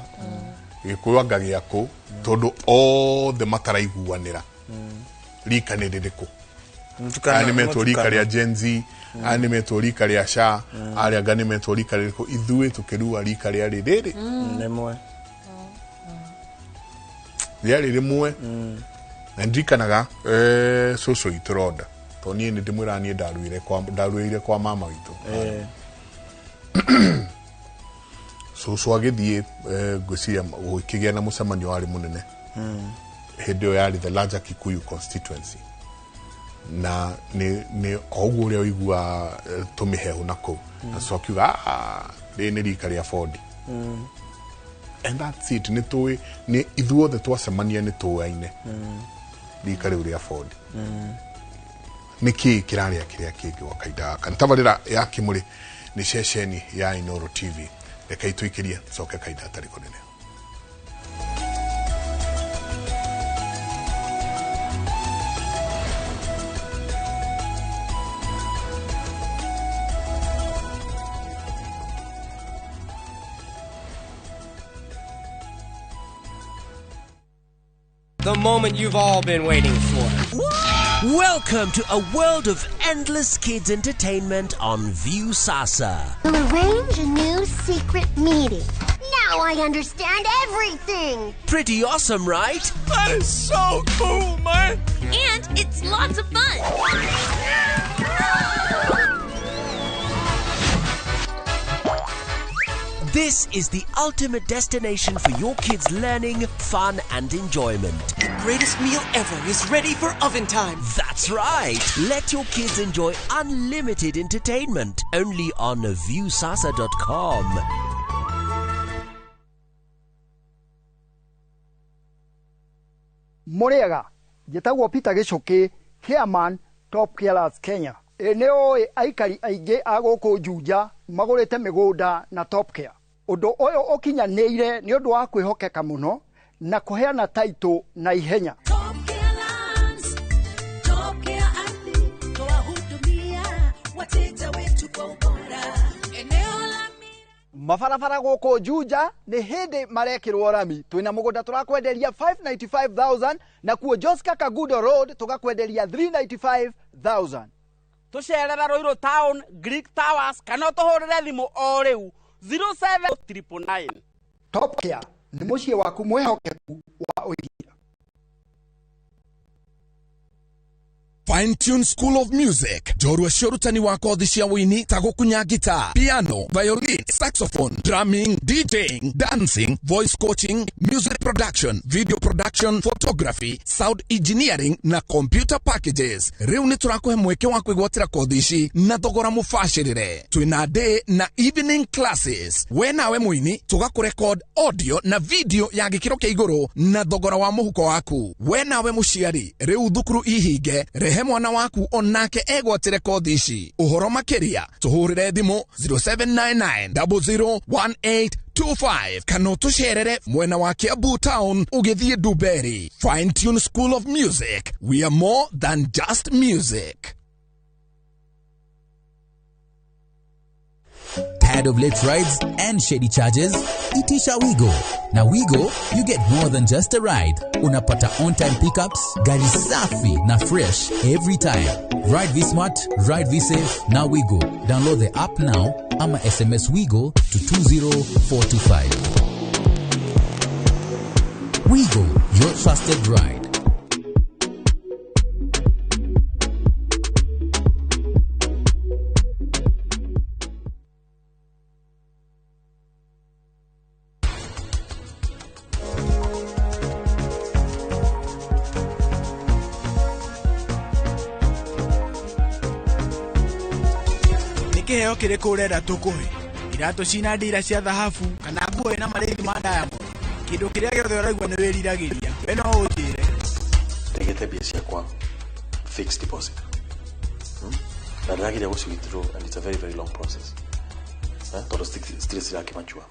Gikuyu anga giaku tondu othe mataraiguanira rika ni ririko animetwo rika ria Gen Z animetwo rika ria sha aria animetwo rika ririko ithuĩ tukirua rika ria riri nemwe ria rimwe na ndikanaga cucu ituronda to nie ni ndimwira nie ndaruire kwa mama witu cucu agithie ngwiciria gukigia na mucemanio wari munene hindi yo yari the larger Kikuyu constituency na ni oguo uria uigua tumihehu nako na so akiuga ni rika ria Ford and that's it ni ithuothe twacemania ni tuaine rika riu ria Ford niki kiraria kiria kingi wa kaida kan tabarira ya Kimuri ni ceceni ya Inooro TV reka itwikirie coke kaida tariko nene. The moment you've all been waiting for. Welcome to a world of endless kids entertainment on Viusasa. We'll arrange a new secret meeting. Now I understand everything. Pretty awesome, right? That is so cool, man. And it's lots of fun. This is the ultimate destination for your kids' learning, fun, and enjoyment. The greatest meal ever is ready for oven time. That's right. Let your kids enjoy unlimited entertainment only on viewsasa.com. Moriaga, Jetagwo Peter Gichoki, Chairman, Top Carers Kenya. Eneo aikari aingĩ a gũkũ Juja magũrĩte mĩgũnda na Top Care. Ũndũ ũyũ ũkinyanĩire nĩ ũndũ wa kwĩhokeka mũno na kũheana taitũ na ihenya. Mabarabara gũkũ Juja nĩ hĩndĩ marekĩrwo rami. Twĩna mũgũnda tũrakwenderia 595,000 na kuo Joska Kagudo Road tũgakwenderia 395,000. Tucerera Ruiru Town, Greek Towers, kana tũhũrĩre thimũ o rĩu 07999. Top Care nĩ mũciĩ waku mwĩhokeku wa ũigithia. Fine Tune School of Music. Jorua shorutani wa kothi cia wini ta gukunya guitar, piano, violin, saxophone, drumming, DJing, dancing, voice coaching, music production, video production, photography, sound engineering na computer packages. Riu ni turakuhe mweke wa kwigwatira kothi ici na thogora mubashirire. Twina day na evening classes. We nawe muini tugakurecord audio na video ya gikiro kia iguru na thogora wa muhuko waku. We nawe muciari riu thukuru ihinge rehe mwana waku onake egwatire kothi ici. Uhoro makiria tuhurire thimu 0799001825 kana tucerere mwena wa Kiambu Town ugithie Duberi. Fine Tune School of Music. We are more than just music. Tired of late rides and shady charges? Itisha Wigo. Now Wigo, you get more than just a ride. Unapata on-time pickups, gari safi na fresh every time. Ride V-Smart, ride V-Safe, now Wigo. Download the app now, ama SMS Wigo to 20425. Wigo, your trusted ride. Kiheo kire kurera tukuhe irato cina ndira cia thahabu kana nguo ina marĩhi ma Diamond kindu kiria giothe ũraigua nĩ wĩriragĩria we no ũnjĩre tegete mbia ciakwa fixed deposit na ndĩrageria gũci withdraw and it's a very very long process tondũ still cirakĩmachua.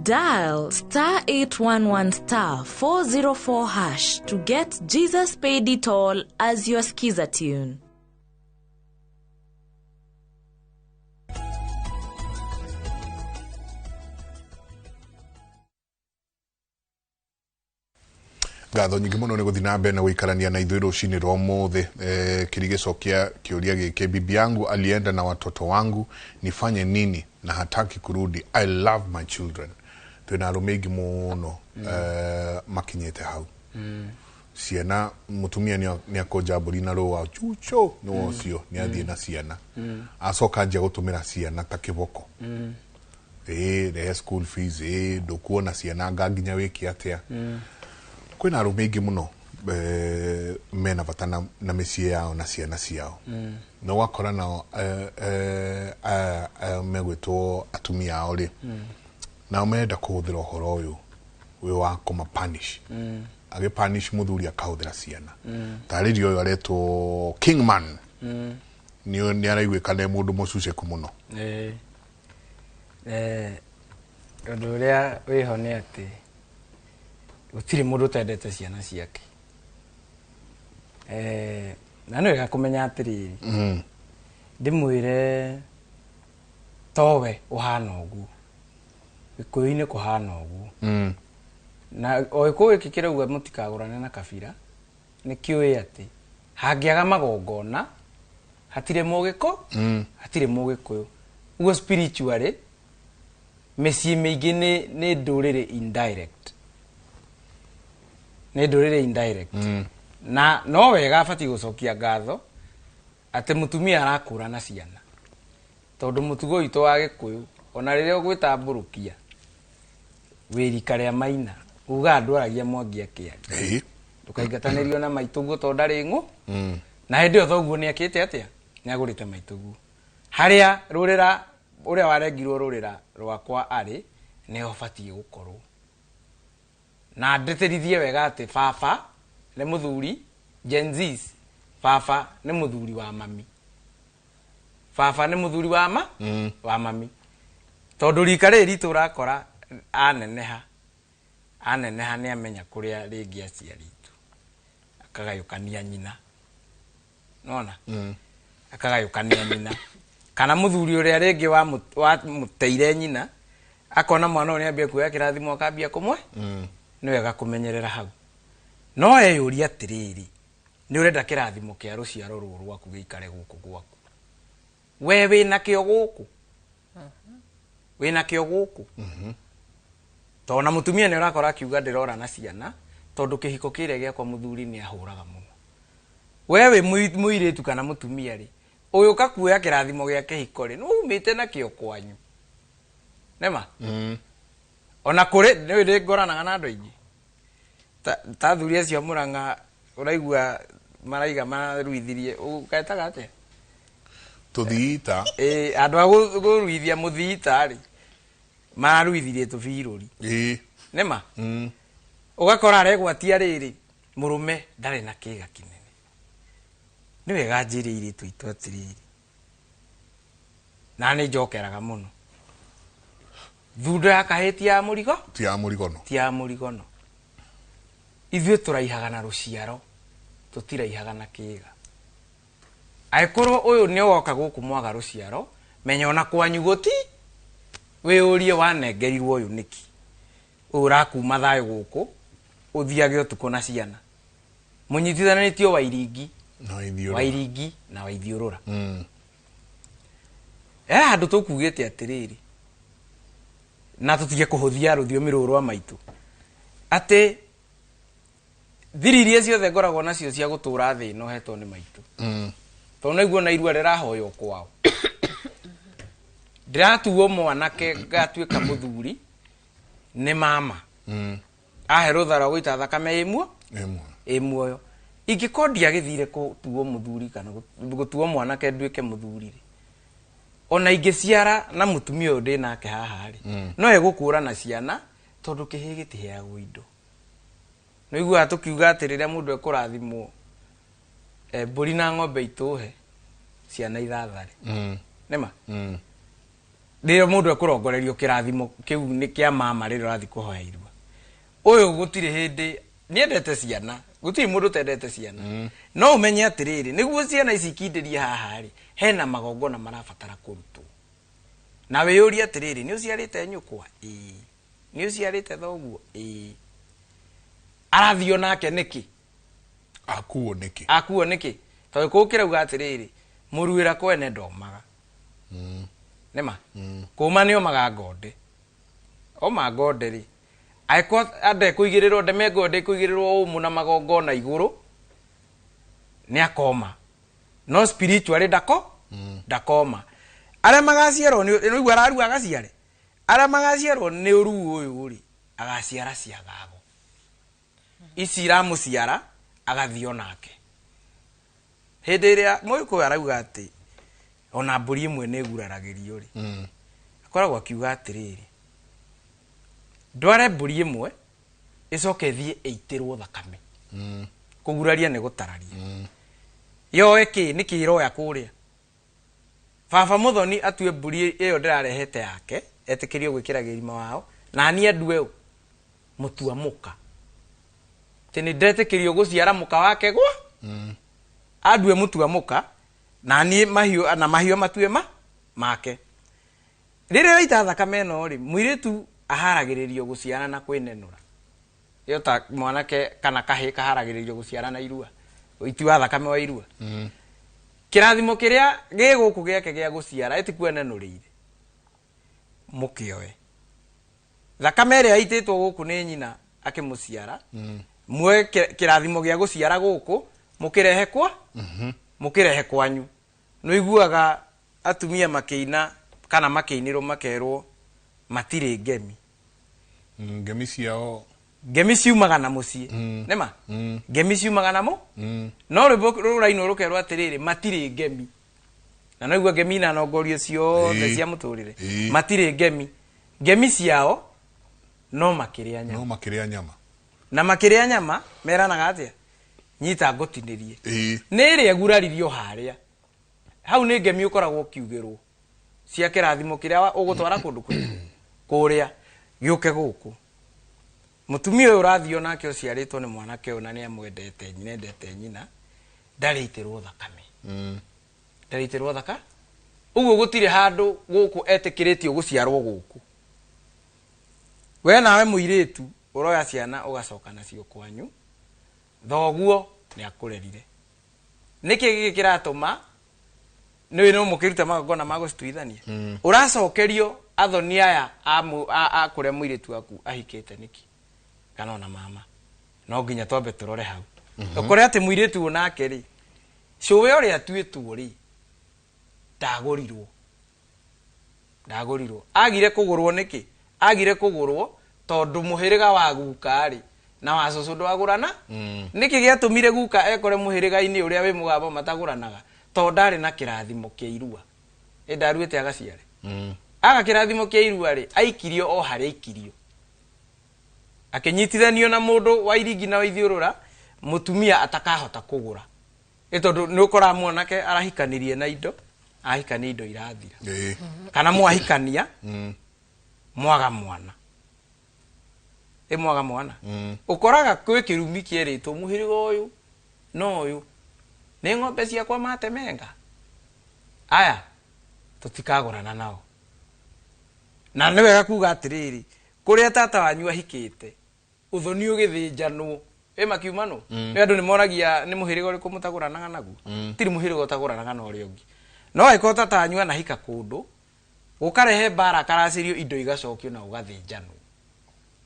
Dial *811*404# to get Jesus Paid It All as your skiza tune. Ngatho nyingĩ mũno nĩ gũthiĩ na mbere na gũikarania na ithuĩ rũcinĩ rwa ũmũthĩ. Kĩrigicokia kĩũria gĩkĩ, bibi yangu alienda na watoto wangu, nifanye nini na hataki kurudi? I love my children. Twina arũme aingĩ mũno makinyĩte hau. Ciana mutumia nĩ akonja mbũri na rũa chucho no cio nĩ athiĩ na ciana acoka anjia gũtũmĩra ciana ta kĩboko rehe school fees ndũkuona ciana nginya wĩke atĩa. Kwĩna arũme aingĩ mũno mena bata na mĩciĩ yao na ciana ciao na wakora nao megwĩtwo atumia ao rĩ nao menda kũhũthĩra ũhoro ũyũ wa kũmapunish agĩpunish mũthuri akahũthĩra ciana. Tarĩrio ũyũ aretwo Kingman nĩ araiguĩka nĩ mũndũ mũcuceku mũno. Ũndũ ũrĩa wĩho nĩ atĩ gũtirĩ mũndũ ũtendete ciana ciake. Na nĩ wega kũmenya atĩrĩrĩ ndĩmwĩre towe uhana ugu ikuine kuhana ugu na oiko gikikira uga mutikagurane na kabira ni kiuye ati hangiaga magongona hatire mugiko hatire mugiko ugo spiritually meci meigi ni ndurire indirect na no wega abati gucokia ngatho ati mutumia arakura na ciana tondu mutugo ito wa gikuyu ona riria ugwitamburukia wirika ria maina uga andu aragia mwangi akiari ndukaingatanirio na maitugu to ndari ngo na hindi o thoguo ni akite atia ni agurite maitugu haria rurira uria warengirwo rurira rwakwa ari ni obatie gukorwo na ndeterithie wega ati baba ni muthuri Gen Zs baba ni muthuri wa mami baba ni muthuri wa wa mami tondu rika riri turakora aneneha ni amenya kuria ringi aciaritu akagayukania nyina nona akagayukania nyina kana muthuri uria ringi wa muteire nyina akona mwana uria ambia kuya kirathimo akambia kumwe ni wega kumenyerera hau no eyuria atiriri ni urenda kirathimo kia ruciaro ruru rwaku giikare guku gwaku we wina kio guku wina kio guku tona mutumia ni urakora akiuga ndirora na ciana tondu kihiko kiria gia kwa muthuri ni ahuraga muno wewe muiritu kana mutumia ri uyu kakuya kirathimo gia kihiko ri no umite na kio kwanyu nema ona kure ni ndi ngoranaga na andu aingi ta thuria cia Murang'a uraigua maraiga maruithirie ukaetaga atia tuthiita andu aguruithia muthiita ri maruithirie tubiruri nema ugakora aregwatia riri murume ndari na kiga kinene ni wega njirire tuito atiriri na ni njokeraga muno thundo yakahitia murigo ti ya murigo no ithuĩ turaihaga na ruciaro tutiraihaga na kiga aikorwo uyu ni woka guku mwaga ruciaro menya ona kwanyu guti we urie wanengerirwo uyu niki urakuma thayo guku uthiage utuko na ciana munyitithanitio wairingi na waithiurura andu tukugite atiriri na tutige kuhuthia ruthiomi ruru rwa maitu ati thiririe ciothe ngoragwo nacio cia gutura thi no hetwo ni maitu tondu niguo na irua rirahoyo kwao ndiratuo mwanake ngatuika muthuri ni mama ahe rutha rwa guita thakame imwe yo ingikondi agithire kutuo muthuri kana gutuo mwanake nduike muthuri ona ingiciara na mutumia uyu ndi nake haha ri no egukura na ciana tondu kihigiti heagwo indo no igua tukiuga atiriria mundu ekurathimwo mburi na ng'ombe ituhe ciana ithathari nema ndiyo mundu ekurongorerio kirathimo kiu ni kia mama riri rathi kuhoya irua uyu gutire hindi niendete ciana gutire mundu tendete ciana no umenye atiriri niguo ciana ici kindirie haha ri hena magongona marabatara kurutwo na wiyuri atiriri ni uciarite nyukwa ni uciarite thoguo arathio nake niki akuo niki to kukira uga atiriri muruira kwene ndomaga nema kuma ni omaga ngode o magode ri aiko ande kuigirirwo ndeme ngode kuigirirwo umu na magongona iguru ni akoma no spiritually ndakoma ara magaciarwo ni igwa araru agaciare ara magaciarwo ni uru uyu ri agaciara cia gago isiramu ciara agathio nake hindi iria muiko arauga ati ona mburi imwe ni guraragirio ri akoragwo akiuga atiriri ndware mburi imwe icoke thie eitirwo thakame kuguraria ni gutararia yo eki nikiroya kuria baba muthoni atue mburi iyo ndirarehete yake etikirio gwikira girima wao na ni andue mutua muka tini ndetikirio guciara muka wake gwa andue mutua muka na ni mahio matue make rĩrĩa waita thakame ĩno rĩ mũirĩtu aharagĩrĩrio gũciara na kwĩnenũra yota mwanake kana kahĩ kaharagĩrĩrio gũciara na irua ũiti wa thakame wa irua kĩrathimo kĩrĩa gĩgũkũ gĩake gĩa gũciara eti kwĩnenũrĩire mũkĩoe thakame ĩrĩa yaitĩtwo gũkũ nĩ nyina akĩmũciara mwe kĩrathimo gĩa gũciara gũkũ mũkĩrehe kwa mũkĩrehe kwanyu no iguaga atumia makĩina kana makĩinĩrwo makerwo matirĩ ngemi ngemi ciao ngemi ciumaga na mũciĩ nema ngemi ciumaga namo no rũraino rũkerwo atĩrĩrĩ matirĩ ngemi na no igua ngemi na nongorio ciothe cia mũtũrĩre matirĩ ngemi ngemi ciao no makĩrĩa nyama na makĩrĩa nyama meranaga atĩa nyita ngũtinĩrie nĩ ĩrĩa guraririo harĩa hau nĩ ngemi ũkoragwo kiugĩrwo cia kĩrathimo kĩrĩa ũgũtwara kũndũ kũrĩa gĩũke gũkũ mũtumia ũyũ ũrathio nake ũciarĩtwo nĩ mwanake ũyũ na nĩ amwendete nyina endete nyina ndarĩitĩrwo thakame ndarĩitĩrwo thaka ũguo gũtirĩ handũ gũkũ etĩkĩrĩtio gũciarwo gũkũ we nawe mũirĩtu ũroya ciana ũgacoka nacio kwanyu thoguo nĩ akũrerire nĩkĩ gĩkĩ kĩratũma nĩwe no mũkĩruta magongona ma gũcituithania ũracokerio athoni aya a kũrĩa mũirĩtu waku ahikĩte nĩki kana ona mama no nginya twambe tũrore hau ũkore atĩ mũirĩtu ũnake rĩ cũwe ũrĩa atuĩtwo rĩ ndagũrirwo agire kũgũrwo nĩkĩ agire kũgũrwo tondũ mũhĩrĩga wa guka rĩ na wa cũcũ ndwagũrana nĩkĩ gĩatũmire guka ekore mũhĩrĩga-inĩ ũrĩa wĩ mũgambo matagũranaga tondũ ndarĩ na kĩrathimo kĩa irua ndaruĩte agaciare aga kĩrathimo kĩa irua rĩ aikirio o harĩa aikirio akĩnyitithanio na mũndũ wa iringi na ithiũrũra mũtumia atakahota kũgũra tondũ nĩ ũkora mwanake arahikanĩrie na indo ahikania indo irathira kana mwahikania mwaga mwana mwaga mwana ũkoraga kwĩ kĩrumi kĩerĩtwo mũhĩrĩga ũyũ no ũyũ nĩ ng'ombe ciakwa matemenga aya tũtikagũrana nao na nĩ wega kuga atĩrĩrĩ kũrĩa tata wanyu ahikĩte ũthoni ũgĩthĩnjanwo makiumano nĩ andũ nĩ moragia nĩ mũhĩrĩga ũrĩkũ mũtagũranaga naguo tiri mũhĩrĩga ũtagũranaga na ũrĩa ũngĩ no angĩkorwo tata wanyu anahika kũndũ ũkarehe mbara karacĩrio indo igacokio na ũgathĩnjanwo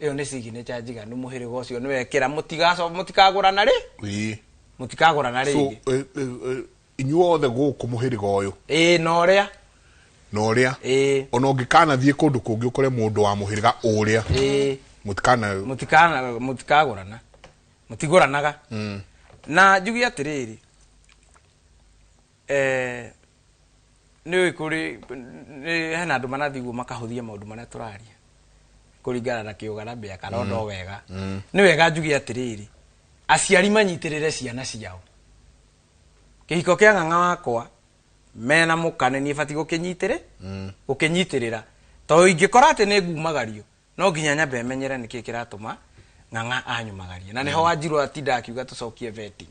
ĩyo nĩ signature njiganu mũhĩrĩga ũcio nĩ wekĩra mũtikagũrana rĩ mũtikagũrana rĩngĩ inyuothe gũkũ mũhĩrĩga ũyũ na ũrĩa ona ũngĩkanathiĩ kũndũ kũngĩ ũkore mũndũ wa mũhĩrĩga ũrĩa mũtikagũrana mũtigũranaga na njugi atĩrĩrĩ nĩ kũrĩ hena andũ manathi guo makahũthia maũndũ marĩa tũraria kũringana na kĩũgarambia kana ũndũ wega nĩ wega njugi atĩrĩrĩ aciari manyitĩrĩre ciana ciao kĩhiko kĩa ng'ang'a wakwa mena mũkane niĩ batiĩ gũkĩnyitĩrĩra tondũ ingĩkora atĩ nĩ ngumagario no nginya nyambe menyere nĩkĩ kĩratũma ng'ang'a anyumagarie na nĩho Wanjirũ atinda akiuga tũcokie vetting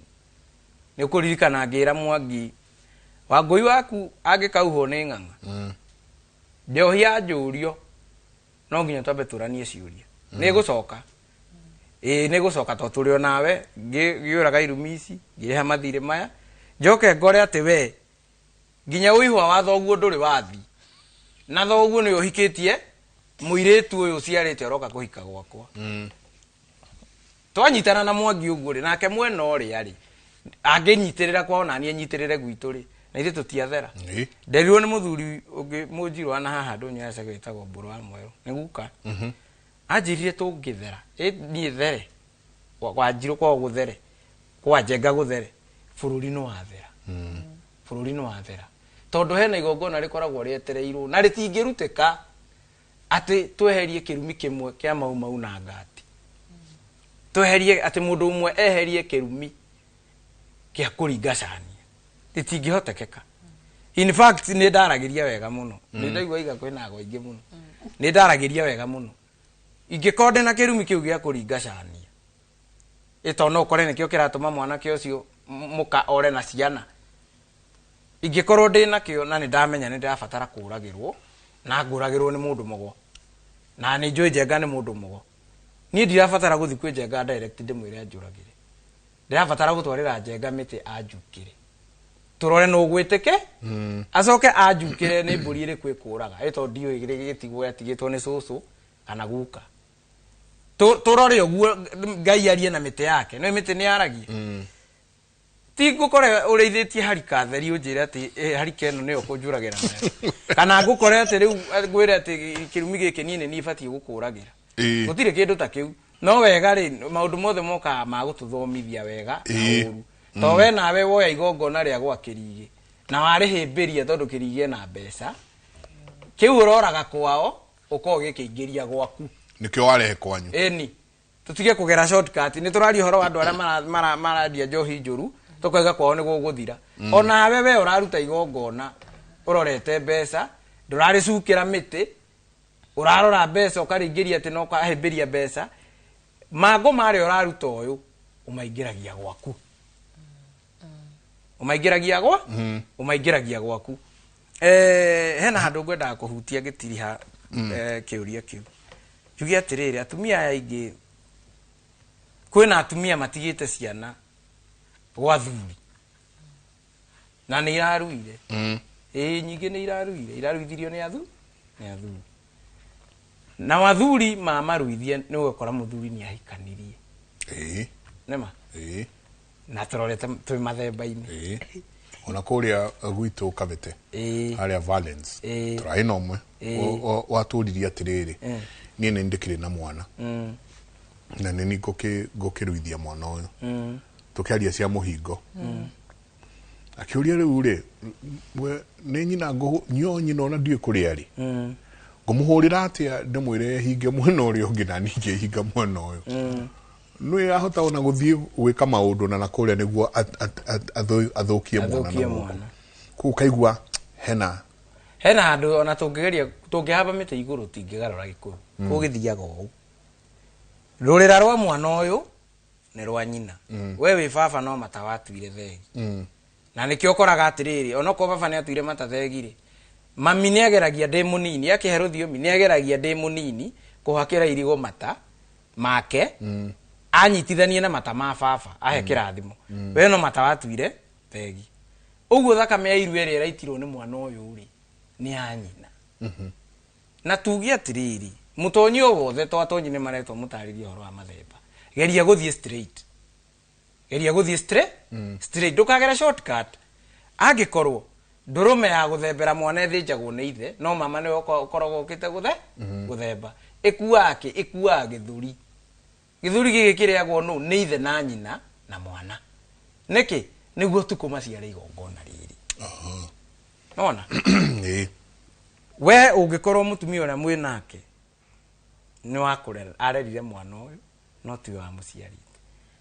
nĩ ũkũririkana ngĩra Mwangi Wangũi waku angĩkauhwo nĩ ng'ang'a njohia njũrio no nginya twambe tũranie ciũria nĩ gũcoka nĩ gũcoka tondũ tũrĩ o nawe ngĩũraga irumi ici ngĩrĩha mathirĩ maya njoke ngore atĩ we nginya ũihwa wa thoguo ndũrĩ wathi na thoguo nĩ ũhikĩtie mũirĩtu ũyũ ũciarĩte ũroka kũhika gwakwa twanyitana na Mwangi ũguo rĩ nake mwena ũrĩa rĩ angĩnyitĩrĩra kwao na niĩ nyitĩrĩre gwitũ rĩ na ithuĩ tũtiathera nderirwo nĩ mũthuri ũngĩ Mũnjirũ ana haha ndũnyũa gwĩtagwo Mbũrũ wa Mwerũ nĩ guka anjĩrire tũngĩthera niĩ there Wanjirũ kwao gũthere kwa Njenga gũthere bũrũri nĩ wathera tondũ hena igongona rĩkoragwo rĩetereirwo na rĩtingĩrutĩka atĩ tweherie kĩrumi kĩmwe kĩa mau na ngati tweherie atĩ mũndũ ũmwe eherie kĩrumi kĩa kũringa cania rĩtingĩhotekeka in fact nĩ ndaragĩria wega mũno nĩ ndaigua iga kwĩna ago ingĩ mũno nĩ ndaragĩria wega mũno ingĩkorwo ndĩna kĩrumi kĩu gĩa kũringa cania ĩto no ũkore nĩkĩo kĩratũma mwanake ũcio mũka ore na ciana ingĩkorwo ndĩna kĩo na nĩ ndamenya nĩ ndĩrabatara kũragĩrwo na nguragirwo ni mundu mugo na ni njui Njenga ni mundu mugo ni ndirabatara guthi kwi Njenga direct ndimwire anjuragire ndirabatara gutwarira Njenga miti anjukire turore no gwitike acoke anjukire ni mburi iri kwikuraga ito ndio gitigwo yatigitwo ni cucu kana guka turore uguo Ngai arie na miti yake no miti ni aragie ti ngukore ureithitie harika theri unjire ati harika eno ni ukunjuragira nayo kana ngukore ati riu ngwire ati kirumi giki nini ni ibatie gukuragira gutire kindu ta kiu no wega ri maundu mothe moka ma gututhomithia wega to we nawe woya igongona ria gwa kirigi na warihimbiria tondu kirigi na mbeca kiu uroraga kwao uko gikiingiria gwaku nikio warehe kwanyu eni tutige kugera shortcut ni turari horo andu aria maradia njohi njuru tukoiga kwao ni guguthira ona we uraruta igongona urorete mbeca ndurari cukira miti urarora mbeca ukaringiria ati no kahimbiria mbeca mago mari uraruta uyu umaingiragia gwaku umaingiragia gwa umaingiragia gwaku hena handu ngwenda kuhutia gitiriha kiuria kiu yugi atiriri atumia aingi kwina atumia matigite ciana gwa thuri na ni iraruire nyingi ni iraruithirio ni athuri na wathuri mamaruithie ni ugakora muthuri ni ahikanirie nema na turorete twi mathemba-ini ona kuria gwitu Kabete haria Valence turaina umwe waturirie atiriri nie ni ndikire na mwana na ni ngokiruithia mwana uyu tukiaria cia muhingo akiuria riu ri we ni nyina nyina ona ndie kuria ri ngumuhurira atia ndimwire hinge mwena uria ungi na ninge hinga mwena uyu no ahota ona guthie gwika maundu na kuria niguo athukie mwana ku kaigua hena handu ona tungihamba miti iguru tingigarura gikuru kugithiaga u rurira rwa mwana uyu ni rwa nyina we wi baba no matawatuire thegi na nikio koraga atiriri ona ko baba ni atuire matathegire mami ni ageragia ndi munini akiheruthio ni ageragia ndi munini kuhakira irigo mata make anyitithanie na mata ma baba ahe kirathimo we no matawatuire thegi uguo thakame ya irue ri raitirwo ni mwana uyu ri ni anyina na tugi atiriri mutonyi o wothe twatonyi ni maretwo mutariria horo wa mathemba geria guthie straight straight ndukagera shortcut angikorwo ndurume ya guthembera mwana ethinjagwo ni ithe no mama ni ukoragwo ukite guthemba ikuaga githuri giki kiriagwo no ni ithe na nyina na mwana niki niguo tukumaciare igongona riri nona we ungikorwo mutumia ora mwinake ni wakurera arerire mwana uyu no tiwe wa muciarite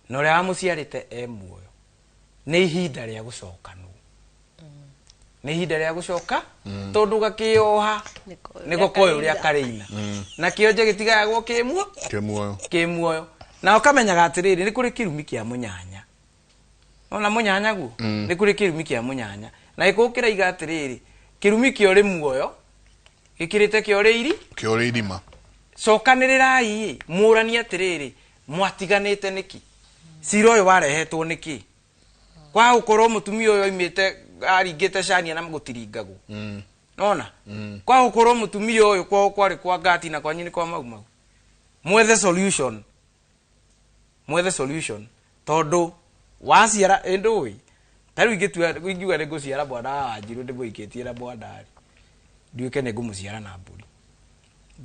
no ria wa muciarite muoyo ni ihinda ria gucoka nu ni ihinda ria gucoka tondu gakioha niko koyo ria kareina na kionje gitigayagwo kimuoyo na ukamenyaga atiriri ni kuri kirumi kia munyanya ona munyanya guo ni kuri kirumi kia munyanya na ikukira iga atiriri kirumi kio ri muoyo gikirite kio ri irima cokanirirai murani atiriri mwatiganite niki cira uyu warehetwo niki kwa ukorwo mutumia uyu imite aringite cania na gutiringagu nona kwa ukorwo mutumia uyu kwa kwari kwa gati na kwanyu ni kwa mau mwethe solution tondu waciara endui taru ingiuga ni guciara bwana Wanjiru ndimuikitie na bwana ndiuke ni ngumuciara na mburi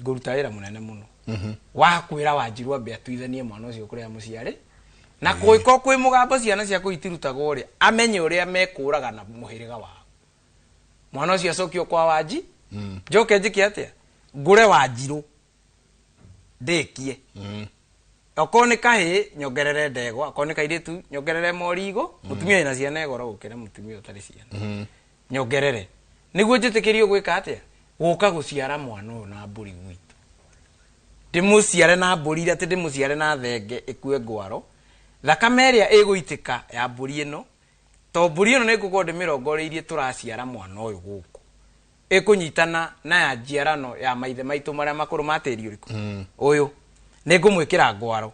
nguruta wira munene muno wakwira Wanjiru ambe atuithanie mwana ucio kuria muciare na kuiko kwi mugambo ciana cia kuitirutaga uria amenye uria mekuraga na muhiriga wao mwana ucio acokio kwa Wanji njoke njike atia ngure Wanjiru ndikie okone kahe nyongerere ndegwa okone kairitu nyongerere morigo mutumia ina ciana egoro gukira mutumia utari ciana nyongerere niguo njitikirio gwika atia guka guciara mwana uyu na mburi gwitu ndimuciare na mburi ira ndimuciare na thenge ikue ngwaro thakame iria iguitika ya mburi ino to mburi ino ni ngukorwo ndimirongoreirie turaciara mwana uyu guku ikunyitana na ya njiarano ya maithe maitu maria makuru matiri uriku uyu ningumwikira ngwaro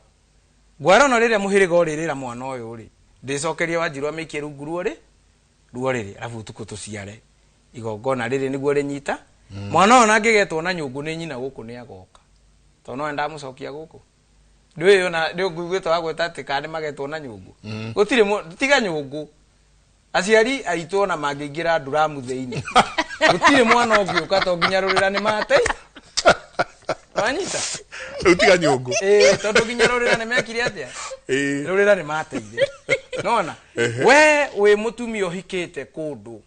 no riria muhiriga uririra mwana uyu ri ndicokeria Wanjiru amikie rungu ruo riri alafu tuko tuciare igongona riri niguo rinyita mwana ona angigetwo na nyungu ni nyina guku ni agoka to no enda mucokia guku ndiyo na ndio ngwitwo agweta ati kandi magetwo na nyungu gutire tiga nyungu aciari aitwo na mangingira nduramu theini gutire mwana ugiuka to nginya rurira ni mate wanyita utiga nyungu tondu nginya rurira ni mekire atia rurira ni mateire nona we mutumia uhikite kundu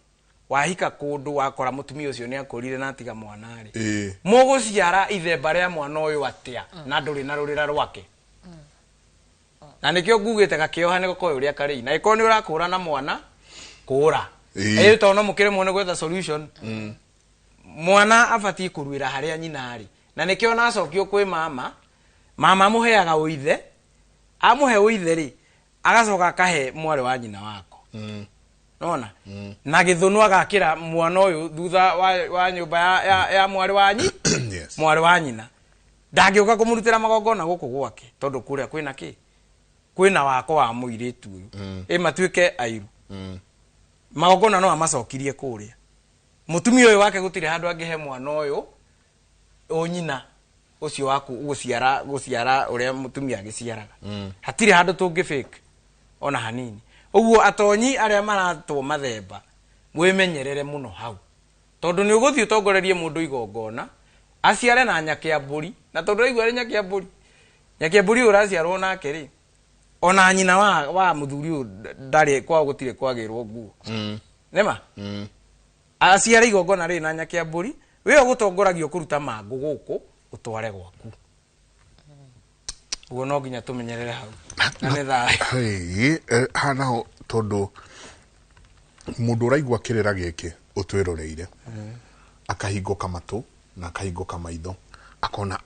wahika kundu wakora mutumia ucio ni akurire na atiga mwana ri muguciara ithemba ria mwana uyu atia na nduri na rurira rwake na nikio ngugite gakioha ni gokoyo ria kari na iko ni urakura na mwana kura to no mukire mwana gwetha solution mwana abati kuruira haria nyina ari na nikio na acokio kwi mama muheaga uithe amuhe uithe ri agacoka akahe mwari wa nyina wako nona na githunu agakira mwana uyu thutha wa nyumba ya mwari wa mwari wa nyina ndangioka kumurutira magongona guku gwake tondu kuria kwina ki kwina wako wa muiritu uyu matuike airu magongona no amacokirie kuria mutumia uyu wake gutire handu angihe mwana uyu onyina ucio waku guciara uria mutumia agiciaraga hatire handu tungi fake ona hanini uguo atonyi aria maratwo mathemba mwimenyerere muno hau tondu ni uguthii utongorerie mundu igongona aciare na nyakia mburi na tondu igware nyakia mburi uraciarwo nake ri ona nyina wa muthuri u ndari kwa gutire kwagirwo nguo nema aciare igongona ri na nyakia mburi we ugutongoragio kuruta mangu guku utware gwaku ugo no nginya tumenyerere hau na ni thae hana tondu mundu uraigwa kirira giki utwiroreire akahinguka matu na akahinguka maitho akona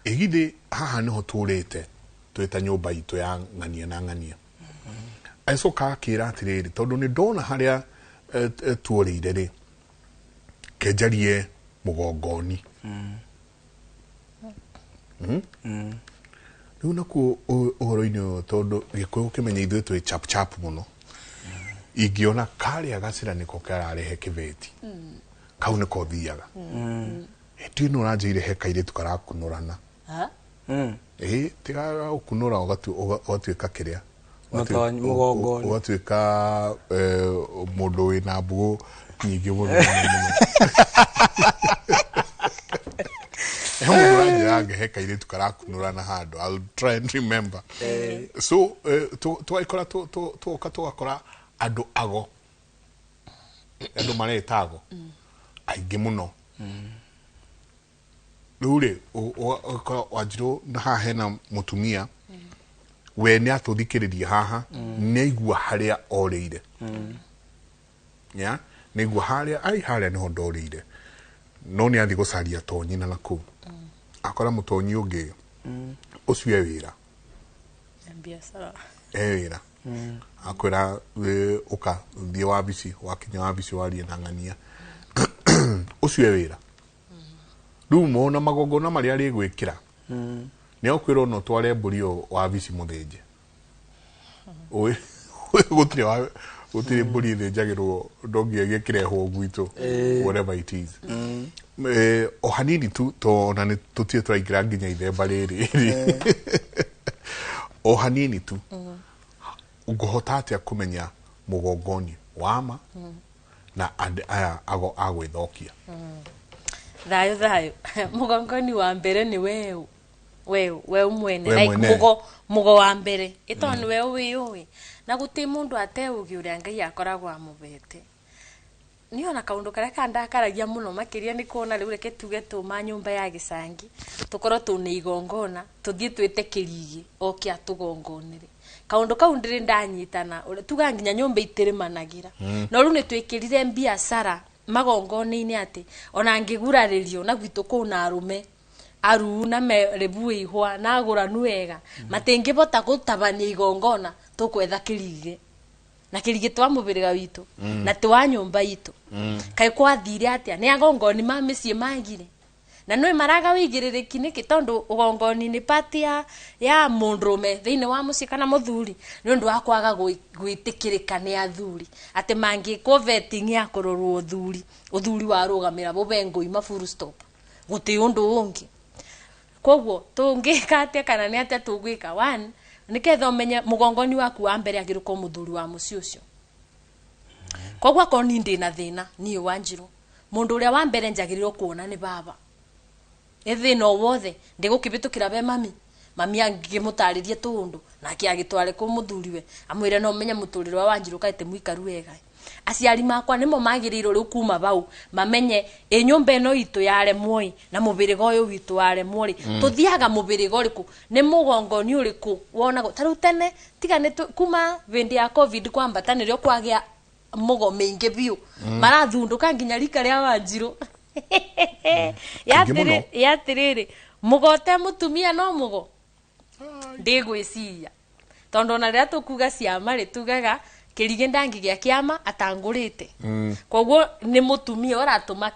egithe haha niho turite twita nyumba itu ya ng'ania na ng'ania aicoka akira atiriri tondu ni ndona haria tuorire ri kenjarie mugongoni riu nakuo uhoro-ini tondu gikuyu kimenya ithuĩ twĩ chap muno ingiona karia gacira niko kararehe kibeti kau niko thiaga ndiũ no uranjĩire he kairĩtu karakunũrana tiga ukunũra ũgatuĩka kĩrĩa ũgatuĩka mũndũ wĩna mbũgũ nyingĩ mũno he kairĩtu karakunũrana handũ I'll try and remember so twaikora tuoka tugakora andu ago andu maretago aingi muno rĩu Wanjiru na haha hena mutumia we ni atuthikiriria haha ni aigua haria orĩire ya ni aigua haria niho ndorĩire no ni athi gucaria tonyina na kuu akora mutonyi ungi ucio wira biashara wira akwira uka thie wabici wakinya wabici warie na ng'ania ucio wira riu mona magongona maria rigwikira ni okwira no tware mburi o wabici muthinje oi gutire mburi thinjagirwo ndongiegikirehwo gwitu whatever it is o hanini tu to na tutie twaingira nginya ithemba riri o hanini tu ungohota atia kumenya mugongoni wama na aya agwithokia thayo mugongoni wa mbere ni we mwene like mugo wa mbere itoni we uyui na guti mundu ateugi uria Ngai akoragwo amubete niona kaundu karia kandakaragia muno makiria ni kuona riu reke tuge tuma nyumba ya gicangi tukoro tuni igongona tuthie twite kirigi okia tugongonire kaundu kau ndiri ndanyitana tuga nginya nyumba itirimanagira no riu ni twikirire biashara magongoni-ini ati ona ngiguraririo na gwitu kuna arume aru na merebu ihwa na aguranu wega matingibota gutabania igongona tukwetha kirigi na kirige twa mubiriga witu na twa nyumba itu kai kwathire atia ni agongoni ma micie magire na no maraga wigiririki niki tondu ugongoni ni party ya mundume thiine wa mucie kana muthuri ni undu wa kwaga gwitikirika ni athuri ati mangi ko vetting ya kurorwo uthuri wa rugamira bubengo ima full stop guti undu ungi kogwo tungika atia kana ni atia tugwika one niketha umenye mugongoni waku wa mbere agiruko muthuri wa mucie ucio kogwo ko ni ndina thina ni Wanjiru mundu uria wa mbere njagirirwo kuona ni baba ethina wothe ndigukibitukira be mami angimutaririe tundu na kiagitware ku muthuriwe amwire no menye muturire wa Wanjiru kaite muikaru wega aciari makwa nimo magirirwo riu kuma bau mamenye nyumba eno itu yare moi na mubirigo uyu witu ware moi tuthiaga mubirigo uriku ni mugongoni uriku wona taru tene tiga ni kuma vindi ya covid kwambata nirio kwagia mugo mingi biu marathunduka nginya rika ria Wanjiru yatiriri mugote mutumia no mugo ndigwiciria tondu na ria tukuga ciama ri tugaga kirige ndangi gya kiama atangurite kogwo ni mutumia uratuma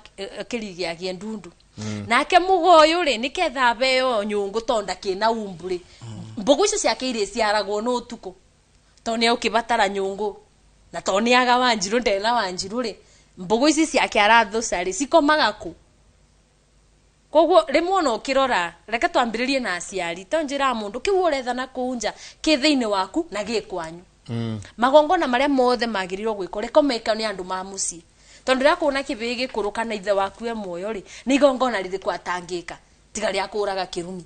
kirige agie ndundu nake mugo uyu ri niketha beo nyungu tonda kina umburi mbugu icio ciake iri ciaragwo no utuku toni ukibatara nyungu na toni aga Wanjiru ndena Wanjiru ri mbugu ici ciake arathuca ri cikomaga ku kogwo rimwe no kirora reka twambiririe na aciari tonjira mundu kiu urethana kuunja ki thiini waku na gikwanyu magongona maria mothe magirirwo gwiko rekomeka ni andu ma mucie tondu ria kuona kibigi kuruka na ithe waku e moyo ri ni gongona ririko atangika tiga ria kuraga kirumi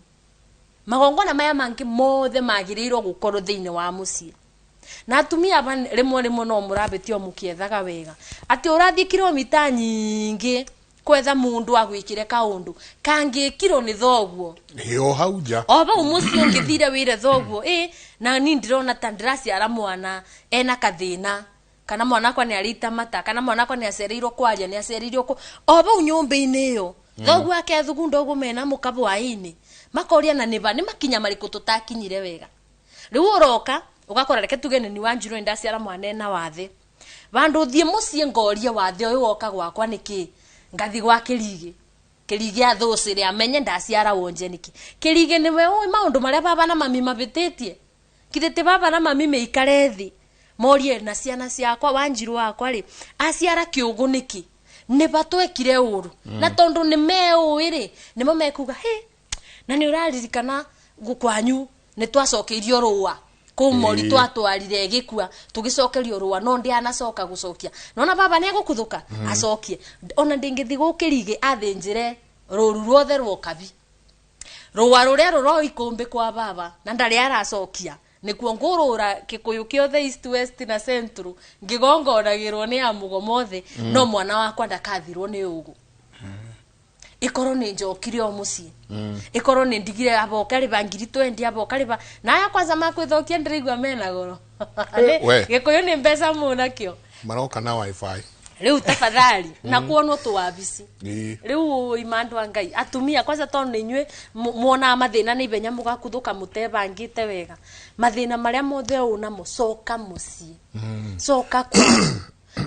magongona maya mangi mothe magirirwo gukorwo thiini wa mucie na atumia rimwe no murabetio mukiethaga wega ati urathie kilomita nyingi kwetha mundu agwikire kaundu kangikiro ni thoguo yo hauja oba umucio ngithire wire thoguo na ni ndirona tandraciara mwana ena kathina kana mwana kwa ni arita mata kana mwana kwa ni acereirwo kwaria ni acereirwo ko oba unyumba-ini iyo thoguo akethugundo uguo mena mukabu waini makoria na niba ni makinya mariku tutakinyire wega riu uroka ugakora reke tugene ni Wanjiru ndaciara mwana ena wathe bandu thie mucie ngorie wathe uyu woka gwakwa niki ngathi gwa kirige athucire amenye ndaciara wonje niki kirige niwe oi maundu maria baba na mami mabititie kithete baba na mami meikare thi morie na ciana ciakwa Wanjiru wakwa ri aciara kiugu niki ne batwekire uru na tondu ni meui ri nimo mekuga na ni uraririkana gukwanyu ni twacokeirio ruwa kumori twatwarire gikua tugicokerio ruwa no ndi anacoka gucokia nona baba ne gukuthuka acokie ona ndingithi gukirige athinjire ruru ruothe rwokabi ruwa ruria ruro ikumbi kwa baba na ndari aracokia nikuo ngurura kikuyu kiothe east west na central ngigongoragirwo ni amugo mothe no mwana wakwa ndakathirwo ni ugu ikoro ni njokire o mucie ikoro ni ndigire aboka ri bangiri 20 aboka ri ba na ya kwanza makwithokia ndirigwa mena goro gikuyu ni mbeca muna kio maroka na wifi riu tafadhali na kuonwo tuwabici riu imandu angai atumia kwanza tondu inywe muona mathina ni benya mugakuthuka mutebangite wega mathina maria mothe una mucoka mucie coka ku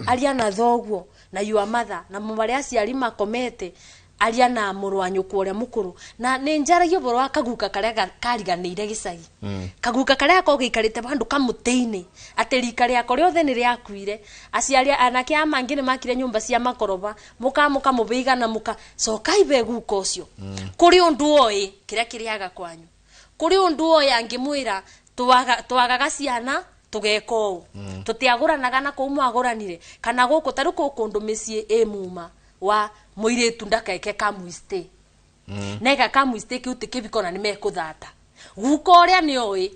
aria na thoguo na your mother na maria aciari makomete aria na murwanyu kuria mukuru na ni njaragio boro akaguka karia kariganire gicagi kaguka karia ko gikarite bandu kamutini aterika ria ko riothe ni riakuire aciari anake amangi ni makire nyumba cia makoroba muka mubiga na muka coka ibe guka ucio kuri undu oi kiria kiriaga kwanyu kuri undu oi angimwira twagaga ciana tugeko tutiaguranaga na kumu aguranire kana guku taruko kundu micie muma wa muiretu ndakaike kamuiste nega kamuiste kiuti kibikona ni mekuthata guko uria ni oi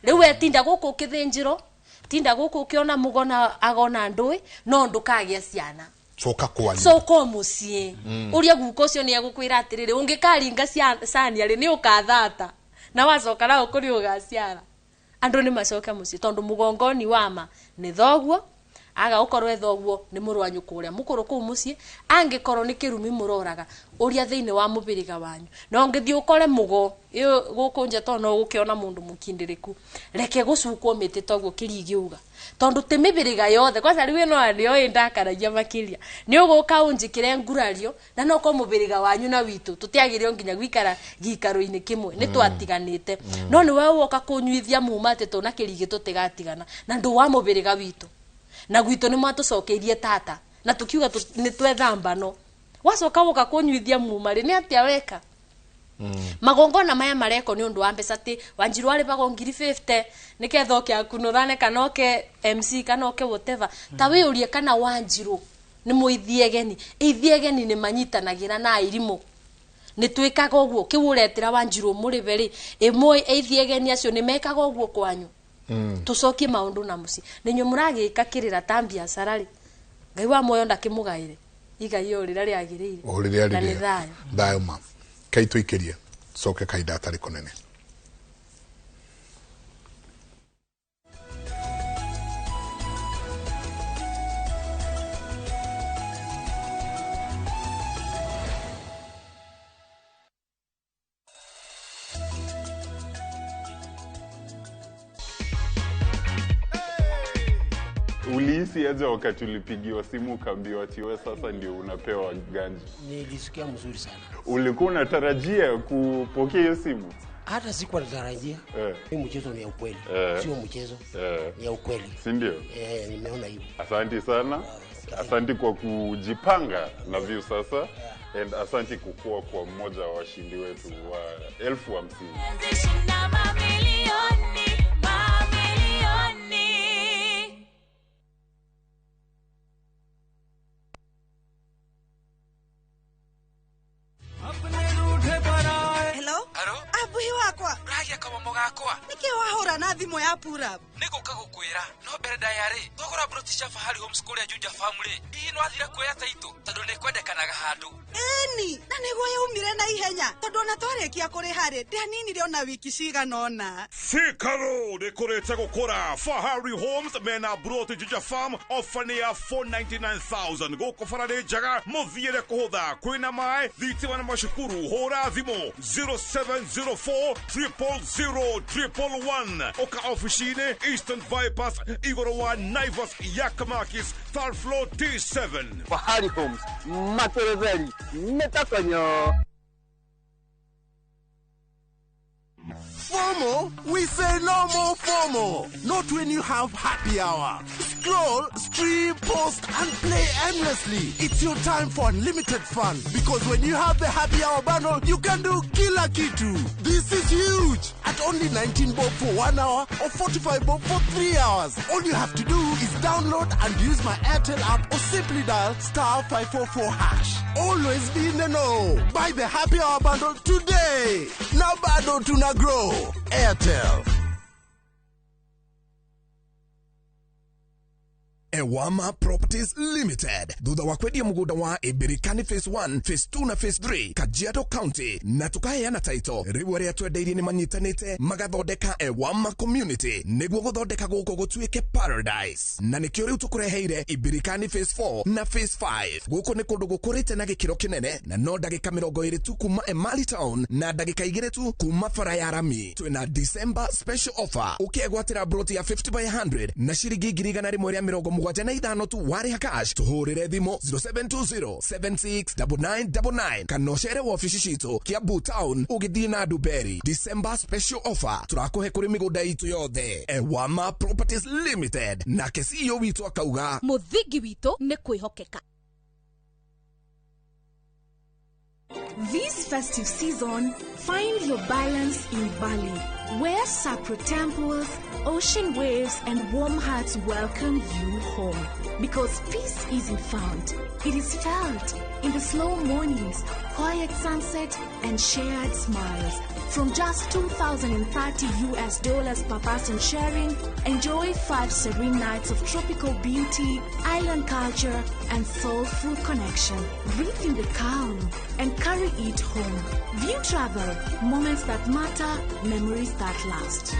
riu etinda guku kithinjiro tinda guku kiona mugona agona ndui no ndukagia ciana coka kwanyu soko mucie uria guko ucio ni agukwira atiriri ungikaringa sani ari ni ukathata na wacoka na ukuri ugaciara andu ni macoka mucie tondu mugongoni wama ni thoguo aga ukorwe thoguo ni murwanyu kuria mukuru ku mucie angikorwo ni kirumi muroraga uria thiine wa mubiriga wanyu no ngithii ukore mugo iyo gukunja to no gukiona mundu mukindiriku reke gucukwo miti toguo kirigiuga tondu te mibiriga yothe kwa sari no ario indakaragia makiria ni uguka unjikire ngurario na no ko mubiriga wanyu na witu tutiagirio nginya gwikara gikaro-ini kimwe ni twatiganite no ni wewe woka kunyuithia mumate to na kirigi tutigatigana na ndu wa mubiriga witu na gwito ni mwatucokeirie tata na tukiuga ni twethamba no wacoka woka kunyuithia mumari ni atia weka magongona maya mareko ni undu wa mbeca ti Wanjiru ari bago 50 niketha oke akunurane kana oke MC kana oke whatever ta we urie kana Wanjiru ni muithiegeni ithiegeni ni manyitanagira na irimo ni twikaga uguo kiuretira Wanjiru muri beri imwe ithiegeni acio ni mekaga uguo kwanyu tucokie maundu na muci ninyo muragika kirira tambia sarari ngai wa moyo ndakimugaire igai urira ri agirire na ni thayo ma kai tuikirie soke kaida atari konene Ulihisi aje wakati ulipigiwa simu ukaambiwa ati wewe sasa ndio unapewa ganji? Nilisikia mzuri sana. Ulikuwa unatarajia kupokea hiyo simu? Hata sikuwa natarajia. Hii mchezo ni ya ukweli. Sio mchezo. Ni ya ukweli. Si ndio? Nimeona hivyo. Asante sana. Asante kwa kujipanga na View Sasa. And asante kukua kwa mmoja wa washindi wetu wa 50,000. Niki wahora na thimo ya pura niguka gukwira no mbere ndayari togora British Fahari Homeschool ya Juja family ino athira kuya taito tondu ni kwendekanaga handu eni na niguo yaumire na ihenya tondu na twarekia kuri hari ndanini rio na wiki ciganona Sikaro dekorete gukora Fahari Homes mena Broti Juja Farm ofania 499,000 goko farade jaga muthiire kuhutha kwina mai thitima na mashukuru hora thimo 0704 000 oka officine Eastern Bypass Igoro wa Naivas Yakamakis third floor T7 Fahari Homes Matereveli Metakanyo FOMO? We say no more FOMO. Not when you have happy hour. Scroll, stream, post, and play endlessly. It's your time for unlimited fun. Because when you have the happy hour bundle, you can do kila kitu. This is huge. At only 19 bob for 1 hour or 45 bob for 3 hours. All you have to do is download and use my Airtel app or simply dial *544#. Always be in the know. Buy the happy hour bundle today. Now bado tuna grow. Airtel. Ewama Properties Limited. Thutha wa kwendia mugunda wa Ibirikani Phase 1, Phase 2 na Phase 3 Kajiado County na tukaheana title riu aria twendeirie ni manyitanite magathondeka Ewama Community niguo guthondeka guko gutuike paradise na nikio riu tukureheire Ibirikani Phase 4 na Phase 5 guko ni kundu gukurite na gikiro kinene na no ndagika 20 tu kuma Emali Town na ndagika 2 tu kuma Faraya Rami. Twina December special offer ukegwatira broti ya 50 by 100 na shiringi 175 mugwanja ithano tu wari cash tuhurire thimo 0720769999 kanochere wa ofisi cito Kiambu Town ugithii na Duberi. December special offer turakuhe kuri migunda itu yothe. Ewama Properties Limited na CEO witu akauga muthingi witu ni kwihokeka. This festive season, find your balance in Bali, where sacred temples, ocean waves, and warm hearts welcome you home. Because peace isn't found, it is felt in the slow mornings, quiet sunset, and shared smiles. From just $2,030 per person sharing, enjoy 5 serene nights of tropical beauty, island culture, and soulful connection. Breathe in the calm and carry it home. View travel, moments that matter, memories that last.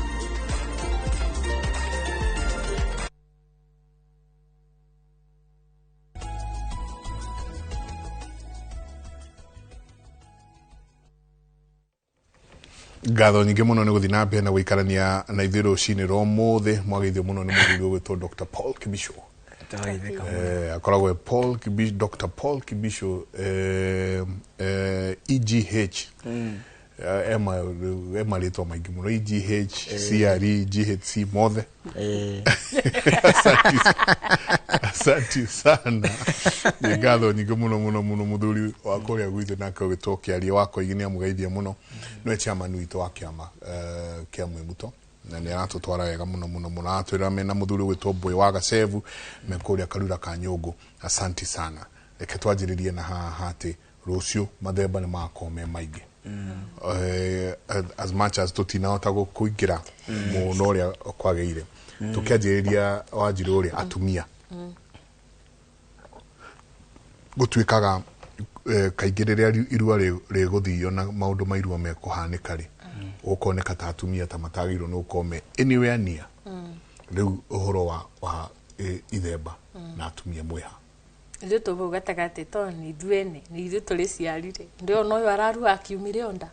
ngatho nyingĩ mũno nĩ gũthiĩ na mbere na gũikarania na ithuĩ rũcinĩ rwa ũmũthĩ. Mwageithio mũno nĩ mũthuri ũgwĩtwo Dr. Paul Kibisho. Akoragwo Dr. Paul Kibisho EGH ema rĩtwa maingĩ mũno, EGH, CRE, GHC mothe. Asante sana. Nĩ ngatho nyingĩ mũno mũthuri wa kũrĩa gwitũ nake ũgĩtwo kĩaria wako igini amũgeithia mũno. Nĩwe chairman witũ wa kĩama kĩa Mwĩmuto na nĩ aratũtwara wega mũno atwĩra mena mũthuri ũgĩtwo Mbũi wa Gacevu me kũrĩa Karura ka Nyũngũ. Asante sana. Reke twanjĩrĩrie na haha atĩ rũciũ mathemba nĩ makorwo me maingĩ. As much as tutinahota kũingĩra mũno ũrĩa kwagĩire, tũkĩanjĩrĩria Wanjirũ ũrĩa atumia gũtuĩkaga kaingĩ rĩrĩa irua rĩgũthio na maũndũ ma irua mekũhanĩka rĩ, ũkoneka ta atumia ta matagĩrĩirwo nĩ gũkorwo me anywhere near. Rĩu ũhoro wa ithemba na atumia mwĩha ithuĩ tũbau gatagatĩ tondũ nĩ ithuĩ nĩ ithuĩ tũrĩ ciarire ndĩona ũyũ ararua akiumire onda.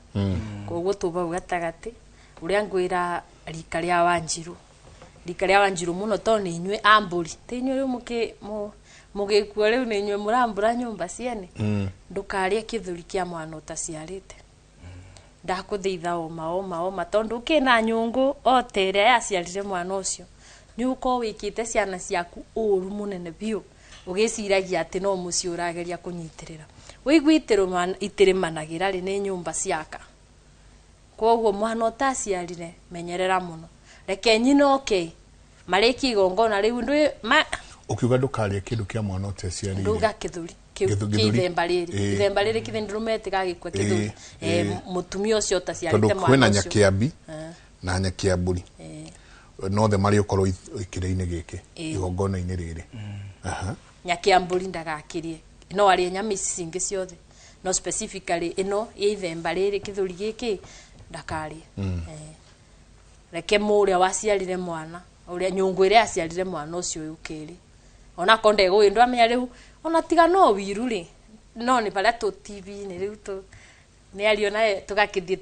Koguo tũbau gatagatĩ ũrĩa ngwĩra rika rĩa Wanjirũ mũno tondũ nĩ inyuĩ ambũri, ti inyuĩ rĩu mũgĩkua rĩu nĩ inyuĩ mũrambũra nyũmba ciene. Ndũkarĩe kĩthũri kĩa mwana ũtaciarĩte. Ndakũthaitha oma tondũ kĩna nyũngũ otere yaciarire mwana ũcio nĩ ũkorwo wĩkĩte ciana ciaku ũũru mũnene biũ, ũgĩciragia atĩ no mũciĩ ũrageria kũnyitĩrĩra. Wĩigua itĩrĩmanagĩra rĩ nĩ nyũmba ciaka. Koguo mwana ũtaciarire menyerera mũno. Reke nyina oke marĩki igongona rĩu ũkiuga ndũkarĩe kĩndũ kĩa mwana ũtaciarire. Nduga kĩthũri ithemba rĩrĩ kĩthĩ ndũrũmete gagĩkua kĩthũri mũtumia ũcio ũtaciarĩte mwana ũcio. Kwĩna Nyakĩambi na Nyakĩambũri nothe marĩ ũkorwo ikĩrĩ-inĩ gĩkĩ igongona-inĩ rĩrĩ. Nyakĩambũri ndagakĩrie no arĩe nyama ici cingĩ ciothe no specifically ĩno ya ithemba rĩrĩ kĩthũri gĩkĩ ndakarĩe. Reke mũrĩa waciarire mwana ũrĩa nyũngũ ĩrĩa yaciarire mwana ũcio yũkĩrĩ ona konde gũĩ ndũ amenya rĩu ona tiga no wiru rĩ no nĩ barĩa tũ TV-inĩ rĩu nĩ ario naye tũgakĩthiĩ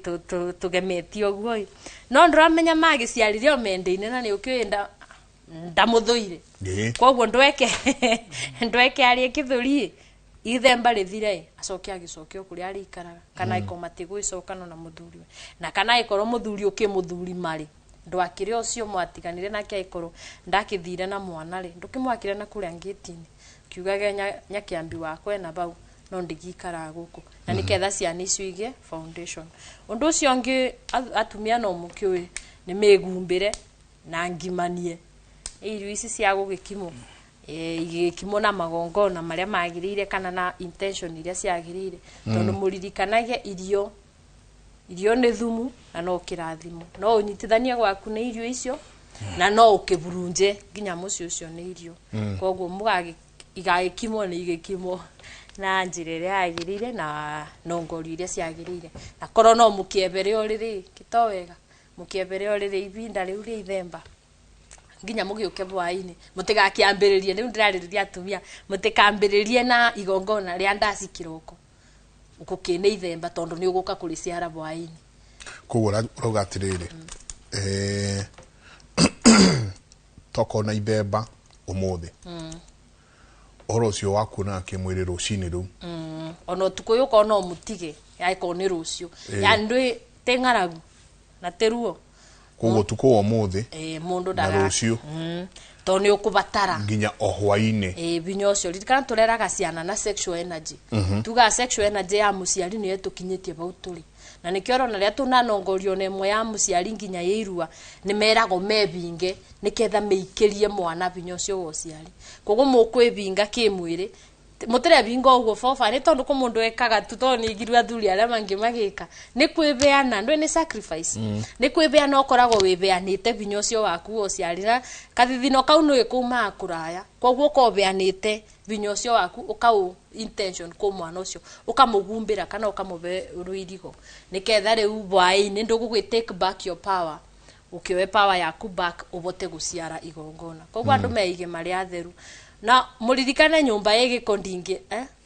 tũgemetio ũguo no ndũramenya magĩciarire o mende-inĩ na nĩ ũkĩũĩ ndamũthũire. Koguo ndweke arĩe kĩthũri ithemba rĩthire acoke agĩcokio kũrĩa arĩikaraga kana ĩkorwo matigwĩcokana na mũthuri na kana ĩkorwo mũthuri ũkĩmũthuri marĩ ndwakĩrĩ ũcio mwatiganire nake ĩkorwo ndakĩthire na mwana rĩ ndũkĩmwakĩre na kũrĩa ngĩti-inĩ kiugage Nyakĩambi wakwa ena bau no ndigikara gũkũ na nĩketha ciana icio igĩe foundation. Ũndũ ũcio ũngĩ atumia no mũkĩũĩ nĩ mĩgumbĩre na ngimanie irio ici cia gũgĩkimwo igĩkimwo na magongona marĩa magĩrĩire kana na intention iria ciagĩrĩire tondũ mũririkanagia irio nĩ thumu na no kĩrathimo no ũnyitithanie gwaku nĩ irio icio na no ũkĩburunje nginya mũciĩ ũcio nĩ irio. Koguo igagĩkimwo nĩ igĩkimwo na njĩra ĩrĩa yagĩrĩire na nongori iria ciagĩrĩire na korwo no mũkĩebere ũrĩrĩ kĩtowega mũkĩebere ũrĩrĩ ibinda rĩu rĩa ithemba nginya mũgĩũke bwaĩ-inĩ mũtigakĩambĩrĩrie rĩu ndĩrarĩrĩria atumia mũtikambĩrĩrie na igongona rĩa ndaci kĩroko ũkũkĩne ithemba tondũ nĩ ũgũka kũrĩ ciara bwaĩ-inĩ. Koguo ũrauga atĩrĩrĩ toko na ithemba ũmũthĩ ũhoro ũcio wakuona kĩmwĩrĩ rũcinĩ rĩu ona ũtukũ yũka no mũtige yaĩkorwo nĩ rũciũ yani ndwĩ teng'aragu na teruo. Koguo ũtukũ wa ũmũthĩ mũndũ na rũciũ tondũ nĩ ũkũbatara nginya o hwaĩ-inĩ binya ũcio ririkana tũreraga ciana na sexual energy tuga sexual energy ya mũciari nĩyo tũkinyĩtie bau tũrĩ na nĩkĩo ũrona rĩrĩa tũnanongorio na ĩmwe ya mũciari nginya ya irua nĩ meragwo mebinge nĩketha meikĩrie mwana binya ũcio wa ũciari. Koguo mũkwĩbinga kĩmwĩrĩ mũtirebinga ũguo boba nĩ tondũ kũ mũndũ ekaga tu tondũ nĩ igirua athuri arĩa mangĩ magĩka nĩ kwĩbeana ndwĩ nĩ sacrifice nĩ kwĩbeana ũkoragwo wĩbeanĩte binya ũcio waku wa ũciari na kathithino kau nĩ kuumaga kũraya koguo ũkobeanĩte binya ũcio waku ũkaũ intention kũ mwana ũcio ũkamũgumbĩra kana ũkamũbe rũirigo nĩketha rĩu bwaĩ-inĩ ndũgũgĩ take back your power ũkĩoe power yaku back ũbote gũciara igongona. Koguo andũ meige marĩ atheru na mũririkane nyũmba ĩgĩko ndingĩ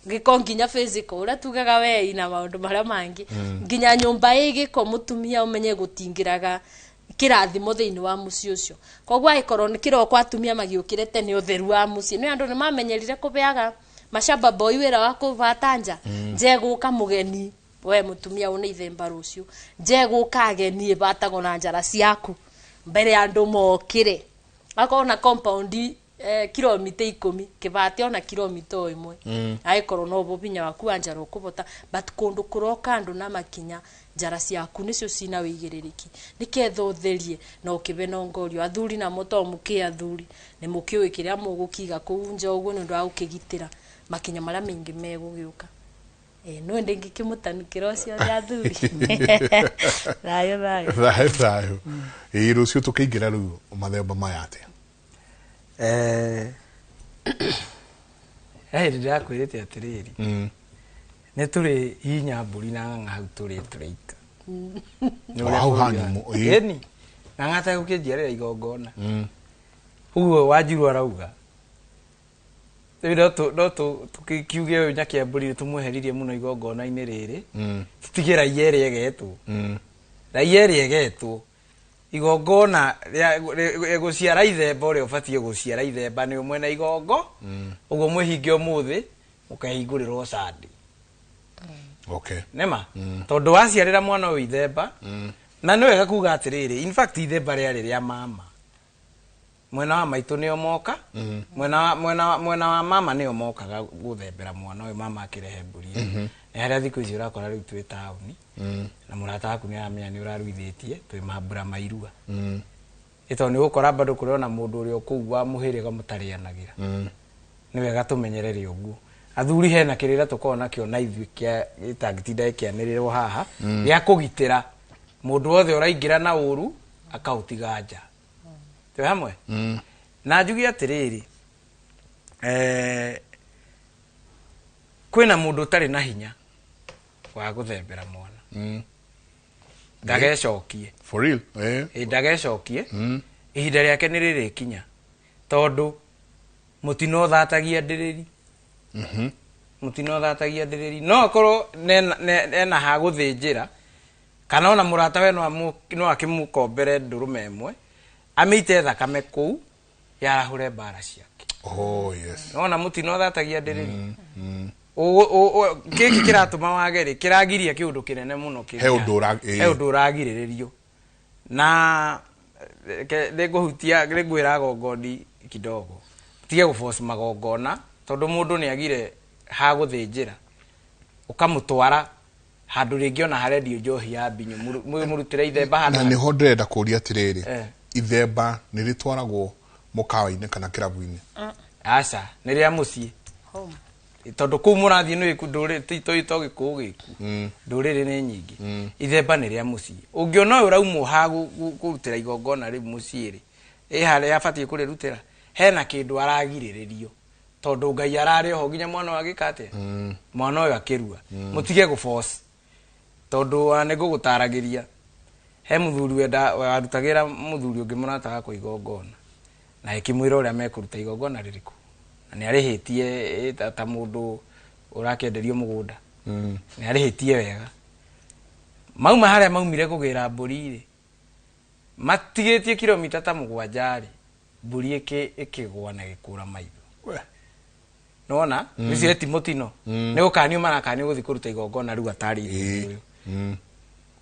giko nginya physical ura tugaga we ina maundu maria mangi nginya nyumba igiko mutumia umenye gutingiraga kirathimo thiini wa muci ucio kogwa ikoro ni kiroko atumia magiukirete ni utheru wa muci ni andu ni mamenyerire kubeaga mashamba boy wira wa kuvatanja njeguka mugeni we mutumia une ithemba rucio njeguka ageni ibatago na njara ciaku mbere andu mokire akona compound kilomita 10 kibate ona kilomita 1 aikoro no bobinya waku anjara ukubota but kundu kuroka andu na makinya njara ciaku nicio cina wigiririki niketho utherie na ukibe na ngorio athuri na moto muki athuri ni mukiwe kiria mugukiga kuunja uguo ni ndu wa ukigitira makinya maria mingi megugiuka no ndengi kimutanikira ucio ya athuri rayo rucio tukiingira riu mathemba maya atia ndira kwirite atiriri ne turi hinya mburi na ng'ang'a hau turi turaika hau hanyu eni ng'ang'a ta gukinjiarira igongona uguo wanjiru arauga no tukiuge nyakia mburi tumweheririe muno igongona-ini riri tutigira iere egetwo raiere egetwo igongona guciara ithemba uria ubatie guciara ithemba ni umwe na igongo uguo mwihinge umuthi mukahingurirwo Sunday nema tondu waciarira mwana uyu ithemba na ni wega kuga atiriri in fact ithemba riari ria mama mwena wa maitu ni omoka mwena wa mama ni omokaga guthembera mwana uyu mama akirehe mburi ni haria thiku ici urakora riu twi tauni na murata waku ni aramenya ni uraruithitie twi mambura mairua ito ni gukora bado kuriona mundu uri okuu wa muhiriga mutarianagira ni wega tumenyerere uguo athuri hena kirira tukona kio na ithui kia gitagitinda ikianirirwo haha ya kugitira mundu wothe uraingira na uru akautiga nja twe hamwe na njugi atiriri kwina mundu utari na hinya wa guthembera mwana ndagecokie for real ndagecokie ihinda riake ni riri kinya tondu mutino thatagia ndiriri mutino thatagia ndiriri no akorwo nena ha guthinjira kana ona murata we no akimukombere ndurume imwe amite thakame kuu yarahure mbara ciake yes ona mutino thatagia ndiriri kiki kiratuma wageri kiragiria kiundu kinene muno kiri he undu uragiririo na nguhutia ngwira gongoni kidogo tige guforce magongona tondu mundu ni agire ha guthinjira ukamutwara handu ringi ona harendio njohi ya mbinyu murutire ithemba hana na ni ho ndrenda kuria atiriri ithemba ni ritwaragwo mukawa-ini kana kirabu-ini aca ni ria mucii tondu kuu murathie ni nduri tito gikuu giku nduriri ni nyingi ithemba ni ria mucii ungiona uraumwo ha kurutira igongona ri mucii ri haria abatie kurirutira hena kindu aragiriririo tondu Ngai arari ho nginya mwana wa gikate mwana uyu akirua mutige guforce tondu ane gugutaragiria he muthuri wenda warutagira muthuri ungi murataga ku igongona na ikimwira uria mekuruta igongona ririku na ni arihitie ta mundu urakenderio mugunda ni arihitie wega mauma haria maumire kugira mburi ri matigitie kilomita ta 7 ri mburi ikigwa na gikura maitho nona nicio Timotino ni ukanio marakanio guthi kuruta igongona riu atari uyu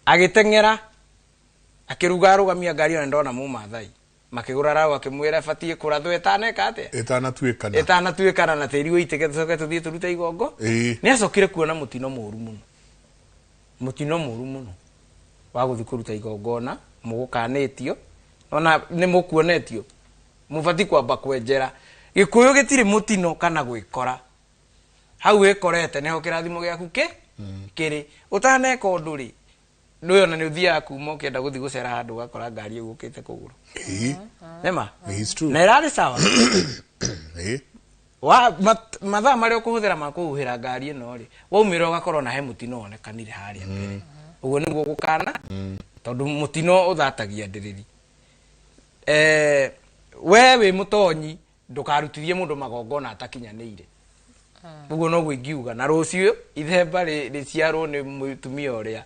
agitengera akiruga rugamia ngari ona ndona mu mathai makigura rawo akimwira batie kurathwo etanatuikana na tiri uitike tucoke tuthie turute igongo ni acokire kuona mutino muru muno wa guthi kuruta igongona mugukanetio ona ni mukuonetio mubati kwamba kwenjera gikuyu gitiri mutino kana gwikora hau ekorete neho kirathimo giaku kiri utaneka undu ri nduyo na ni uthia kuma ukienda guthi gucera handu gakora ngari igukite kuguru nema na irari sawa wa mathaa maria ukuhuthira makuhuhira ngari ino ri waumira ugakorwo na he mutino onekanire haria mbere uguo niguo gukana tondu mutino uthatagia ndiriri we wi mutonyi ndukarutithie mundu magongona atakinyanire uguo no gwingiuga na rucio ithemba riciarwo ni mutumia uria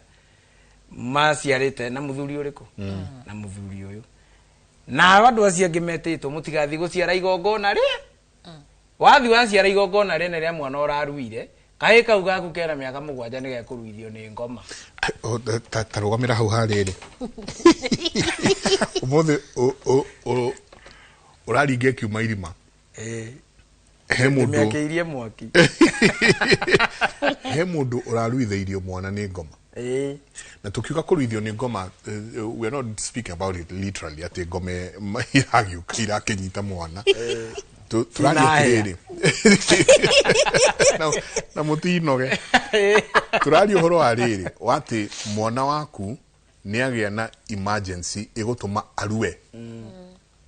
maciarite na muthuri uriku na muthuri uyu na andu acio angi metitwo mutigathi guciara igongona ri wathi waciara igongona ri ria mwana uraruire kahi kau gaku kera miaka 7 ni gekuruithio ni ngoma tarugamira hau hariri umothe uraringe kiuma irima he mundu miakeirie mwaki he mundu uraruitheirio mwana ni ngoma na tukiuga kuruithio ni ngoma we are not speaking about it literally ati ngome iragiuka irakinyita mwana turaria na mutinoge turaria uhoro wa riri wati mwana waku ni agia na emergency igutuma arue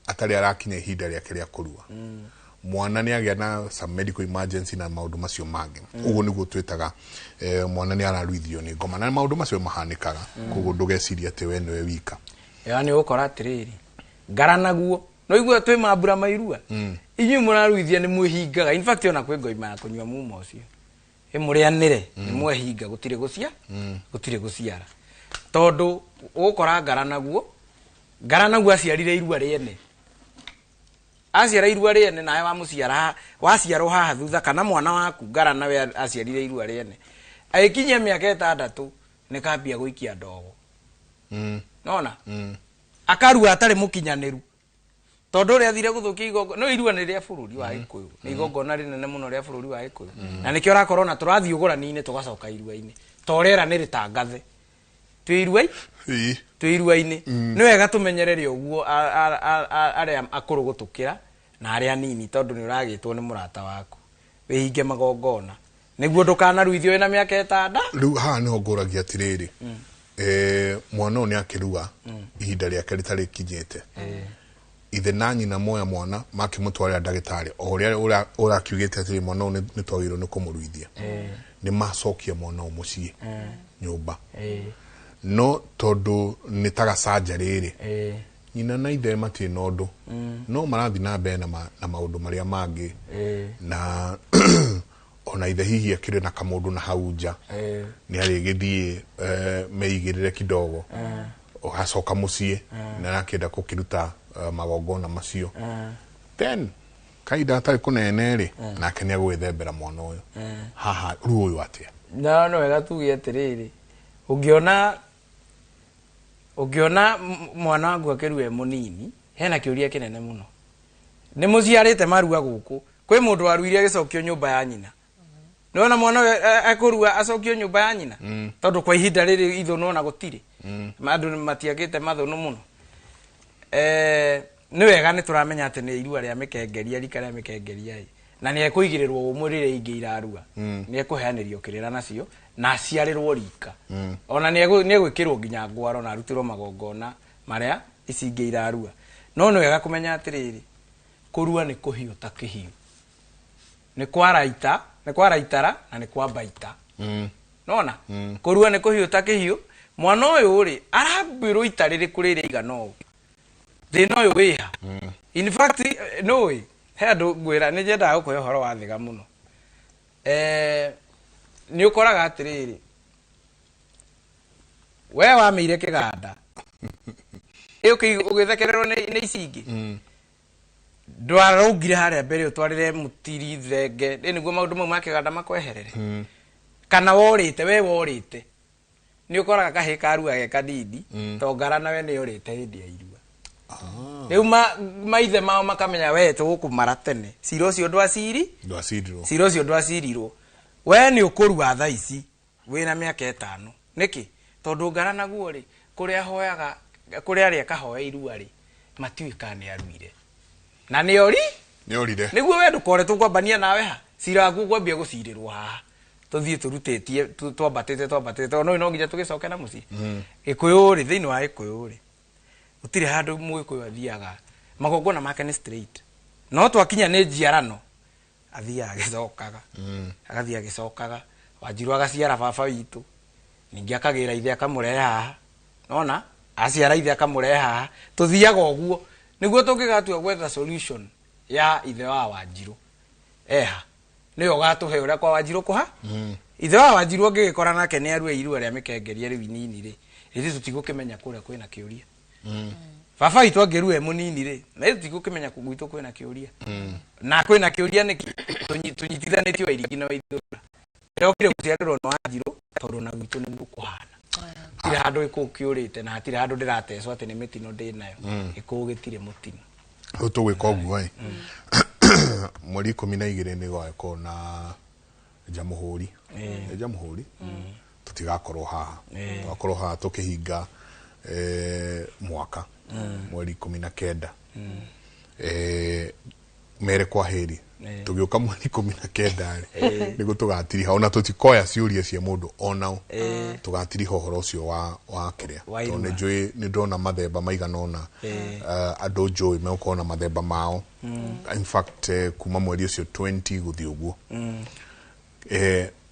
atari arakinya ihinda riake ria kurua mwana ni agia na some medical emergency na maundu macio mangi uguo niguo twitaga mwana ni araruithio ni ngoma na maundu macio mahanikaga kuguo ndugeciria ati we niwe wika yani ukora atiriri ngaranaguo no igua twi mambura mairua inyu muraruithia ni mwihingaga in fact ona kwi ngoima ya kunywa mumo ucio imurianire ni mwehinga gutire guciara tondu ukora ngaranaguo aciarire irua riene aciara irua riene nawe wa muciara waciarwo haha thutha kana mwana waku ngarana we aciarire irua riene aikinyia miaka 6 ni kambia guikia ndogo nona akarua atari mukinyaniru tondu ri athire guthukia igongo no irua ni ria bururi wa Gikuyu ni igongona rinene muno ria bururi wa Gikuyu na nikio urakora na turathii ugurani-ini tugacoka irua-ini torera ni ritangathe twi irua-ini ni wega tumenyerere uguo aria akuru gutukira na aria nini tondu ni uragitwo ni murata waku wihinge magongona niguo ndukanaruithio na miaka 6 riu ha ni nguragia atiriri mwana ni akirua ihinda riake ritari kinyete ithe na nyina moya mwana makimutwarira ndagitari oria urakiugite atiri mwana ni twagirwo ni kumuruithia ni macokia mwana mucii nyumba no tondu ni taga surgery nyina na ithe mati nondu no marathi na mbere na maundu maria mangi na ona ithe hihi akire na kamundu na hauja ni arigithie meigirire kidogo ogacoka mucii na nakenda kukiruta magongona macio then kaida atari kunene ri nake ni agwithembera mwana uyu haha ru uyu atia no wega tugie atiriri ungiona mwana wangu akirue munini hena kiuria kinene muno ni muciarite marua guku kwi mundu waruire agicokio nyumba ya nyina nona mwana akurua acokio nyumba ya nyina tondu kwa ihinda riri ithuno na gutiri andu matiagite mathunu muno ni wega ni turamenya ati ni irua ria mikengeria rika ria mikengeria na ni ekuigirirwo umurire ingi irarua ni ekuheanirio kirira nacio na aciarirwo rika ona ni egwikirwo nginya ngwaro na arutirwo magongona maria icingi irarua no ni wega kumenya atiriri kurua ni kuhiu ta kihiu ni kwaraitara na ni kwambaita nona kurua ni kuhiu ta kihiu mwana uyu ri arambirwo itariri kurire igano thina uyu wiha in fact no he andu ngwira ni njenda gukoya horo wa thiga muno ni ukoraga atiriri we wameire kiganda ugithekererwo ni icingi ndwarugire haria mbere utwarire mutiri thenge niguo maundu mau ma kiganda makweherere kana worite ni ukoraga kahi karua ge kadidi to ngarana we ni urite hindi ya irua riu maithe mao makamenya we tugukumara tene cira ucio ndwacirirwo we ni ukurua thaa ici wina miaka 5 niki tondu ngarana guo ri kuria hoyaga kuria ri akahoya irua ri matiwika ni aruire na ni orire niguo we ndukore tukwambania nawe ha cira waku kwambia gucirirwo haha tuthie turutitie twambatite no nginya tugicoke na mucii Gikuyu ri thiini wa Gikuyu ri utire handu Mugikuyu athiaga magongona make ni straight no twakinya ni njiarano athia agicokaga agathia agicokaga Wanjiru agaciara baba witu ningi akagira ithe akamurehe haha nona aciara ithe akamurehe haha tuthiaga uguo niguo tungigatua gwetha solution ya ithe wa Wanjiru eha niyo gatuhe uria kwa Wanjiru kuha ithe wa Wanjiru ngigikora nake ni arue irua ria mikengeria riu inini ri ri tutigukimenya kuria kwina kiuria baba itu angirue munini ri na ri tutigukimenya kugwitu kwina kiuria na kwina kiuria ni tunyitithanitio irigi na Waithura ndokire guciariro no Wanjiru tondu na gwitu ni gukuhana tira handu ikukiurite na tira handu ndiratecwo ati ni mitino ndi nayo ikugitire mutino utugwika uguo mweri 12 ni gwako na Jamuhuri Jamuhuri tutigakorwo haha twakorwo haha tukihinga mwaka mweri 19 mere kwa heri tugiuka mweri 19 nigo tugatiri ha ona tutikoya ciuria cia mundu onao tugatiri horo ucio wa kiria tone njui ni ndona mathemba maigana ona andu njui mekona mathemba mao in fact kuma mweri ucio 20 guthi uguo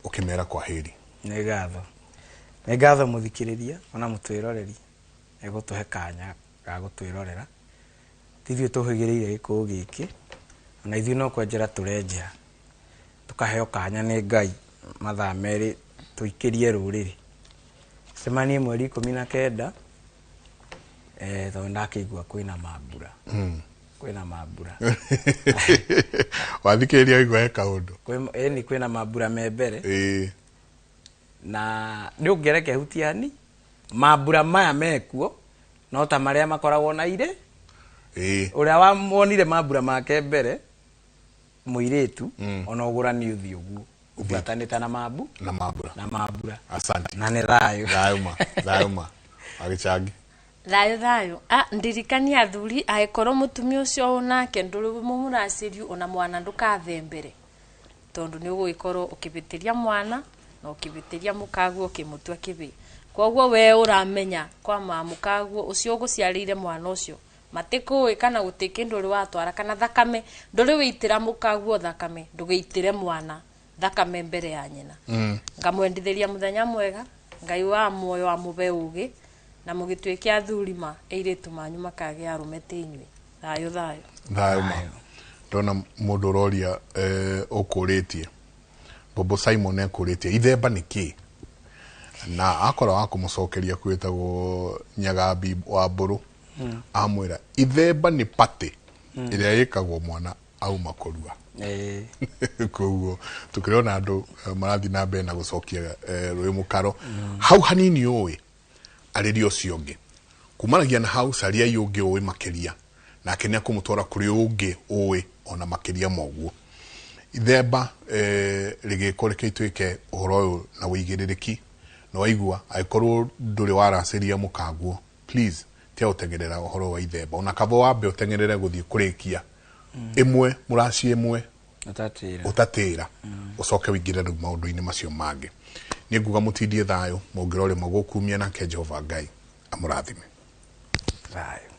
ukimera kwa heri nĩ ngatho muthikiriria ona mutwiroreri egutuhe kanya ga gutwirorera tithio tuhigireire gikuo giki na ithuĩ no kwenjera turenjera tukaheo kanya nĩ Ngai mathaa merĩ tuikirie rũrĩrĩ cemanie mweri 19 tondũ ndakĩigua kwĩna mambura kwĩna mambura wathikĩrĩria wĩigua kaũndũ ni kwĩna mambura me mbere na nĩ ũngĩreke hutiani mambura maya mekuo no ta marĩa makoragwo na ire uria wonire mambura make mbere muiretu ona ugurani uthi uguo ubatanita na mambura asante na ne thayo thayuma agichangi thayo ndirikania athuri aikoro mutumia ucio onake nduri mumuraciriu ona mwana ndukathembere tondu ni uguikorwo ukibitiria mwana na ukibitiria mukaguo kimutua kibi koguo we uramenya kwa mamukaguo ucio uguciarire mwana ucio matikuwe kana gutike nduri watwara kana thakame nduri witira mukaguo thakame ndugeitire mwana thakame mbere ya nyina ngamwendithĩria muthenya mwega Ngai wa moyo wa mube ugi na mugitwike athurima eiritu manyu makage arumete inywe thayo ndona mundu uroria ukuritie Bobo Simon ekuritie ithemba niki na akora wa kumucokeria kwitagwo Nyagambi wa Mburu amwira ithemba ni pate iria yikagwo mwana auma kurua koguo tukirona andu marathi na mbere na gucokia rwi mukaro hau hanini uwi aririo cionge kumanagia na hau caria yungi uwi makiria na kenya kumutwara kuri ungi uwi ona makiria moguo ithemba rigikoreketwe ke uhoro na wigiririki no waigua aikorwo nduri waraciria mukaguo please tia utengerera uhoro wa ithemba ona kabo wambe utengerere guthii kurikia imwe muraci imwe utatira ucoke wingire ru maundu-ini macio mangi ni nguga mutindie thayo mungirore magukumia na ke Jehova Ngai amurathime thayo.